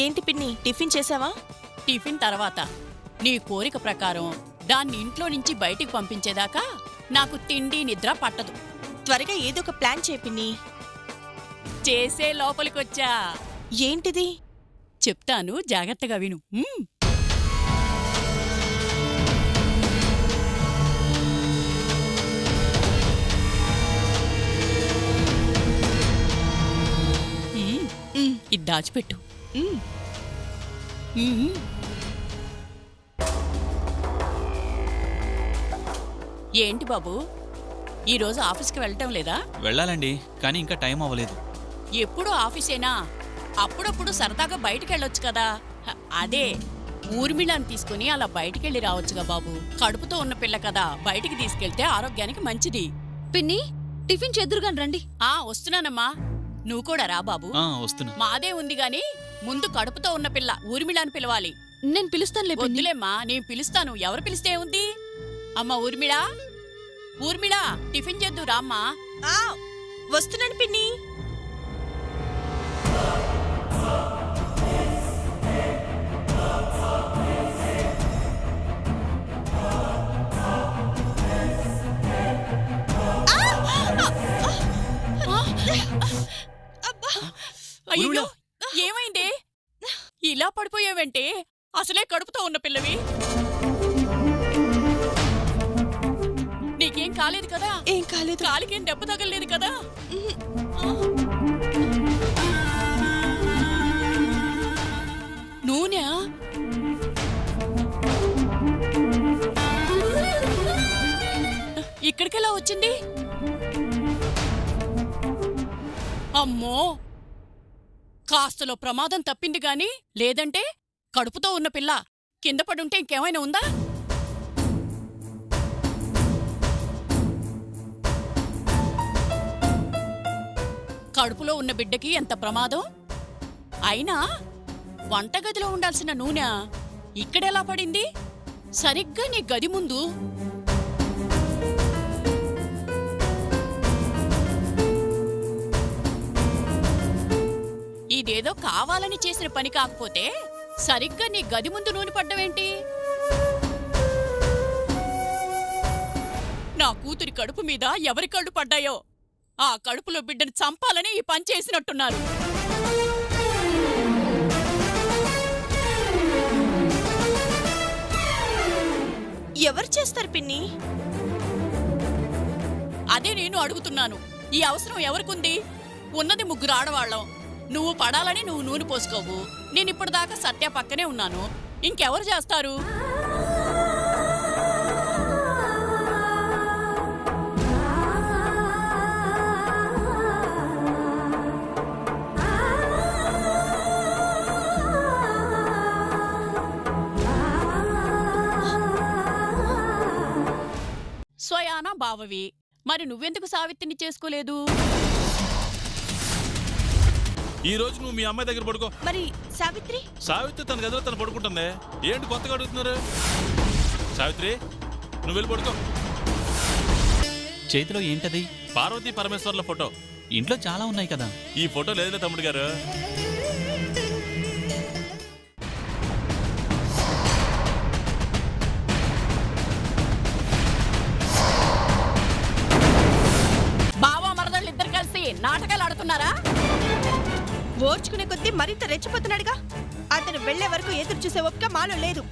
ఏంటి పిన్ని, టిఫిన్ చేసావా? టిఫిన్ తర్వాత నీ కోరిక ప్రకారం దాన్ని ఇంట్లో నుంచి బయటికి పంపించేదాకా నాకు తిండి నిద్ర పట్టదు. త్వరగా ఏదో ఒక ప్లాన్ చేయి పిన్ని. చేసే లోపలికొచ్చా. ఏంటిది? చెప్తాను, జాగ్రత్తగా విను. ఇది దాచిపెట్టు. మ్, మ్మ్. ఏంటి బాబు, ఈరోజు ఆఫీస్కి వెళ్ళటం లేదా? వెళ్ళాలండి, కానీ ఇంకా టైం అవ్వలేదు. ఎప్పుడు ఆఫీసేనా? అప్పుడప్పుడు సరదాగా బయటికెళ్ళొచ్చు కదా. అదే ఊర్మిళని తీసుకుని అలా బయటికెళ్ళి రావచ్చుగా బాబు. కడుపుతో ఉన్న పిల్ల కదా, బయటికి తీసుకెళ్తే ఆరోగ్యానికి మంచిది. పిన్ని టిఫిన్ చెదురుగాని రండి. వస్తున్నానమ్మా, నువ్వు కూడా రా బాబు. వస్తున్నా. మాదే ఉంది గాని ముందు కడుపుతో ఉన్న పిల్ల ఊర్మిళని పిలవాలి. నేను పిలుస్తానులే పిన్ని. వద్దులేమ్మా, నేను పిలుస్తాను. ఎవరు పిలిస్తే ఉంది? అమ్మా ఊర్మిళ, ఊర్మిళ టిఫిన్ చేద్దు రామ్మా. ఆ, వస్తున్నాను పిన్ని. అయ్యో, ఏమైంది? ఇలా పడిపోయావంటే? అసలే కడుపుతో ఉన్న పిల్లవి. నీకేం కాలేదు కదా? ఏం కాలేదు. కాలికేం దెబ్బ తగలేదు కదా? నూనె ఇక్కడికెలా వచ్చింది? అమ్మో, కాస్తలో ప్రమాదం తప్పింది గాని లేదంటే కడుపుతో ఉన్న పిల్ల కింద పడుంటే ఇంకేమైనా ఉందా? కడుపులో ఉన్న బిడ్డకి ఎంత ప్రమాదం. అయినా వంటగదిలో ఉండాల్సిన నూనె ఇక్కడెలా పడింది? సరిగ్గా నీ గది ముందు. ఇదేదో కావాలని చేసిన పని కాకపోతే సరిగ్గా నీ గది ముందు నూనె పడ్డవేంటి? నా కూతురి కడుపు మీద ఎవరి కళ్ళు పడ్డాయో ఆ కడుపులో బిడ్డను చంపాలని ఈ పని చేసినట్టున్నారు. ఎవరు చేస్తారు పిన్ని? అదే నేను అడుగుతున్నాను. ఈ అవసరం ఎవరికుంది? ఉన్నది ముగ్గురు ఆడవాళ్ళం. నువ్వు పడాలని నువ్వు నూనె పోసుకోవు. నేనిప్పటిదాకా సత్య పక్కనే ఉన్నాను. ఇంకెవరు చేస్తారు? స్వయానా బావవి. మరి నువ్వెందుకు సావిత్రిని చేసుకోలేదు? ఈ రోజు నువ్వు మీ అమ్మాయి దగ్గర పడుకో. మరి సావిత్రి? సావిత్రి తన గదిలో తను పడుకుంటుంది. ఏంటి కొత్తగా అడుగుతున్నారు? సావిత్రి, నువ్వు వెళ్ళి పడుకో. చేతిలో ఏంటది? పార్వతీ పరమేశ్వర్ల ఫోటో. ఇంట్లో చాలా ఉన్నాయి కదా. ఈ ఫోటో లేదులే తమ్ముడు గారు. బావా మరదళ్ళు ఇద్దరు కలిసి నాటకాలు ఆడుతున్నారా? ఓర్చుకునే కొద్దీ మరింత రెచ్చిపోతున్నాడుగా. అతను వెళ్లే వరకు ఎదురు చూసే ఒక్క మాలో లేదు.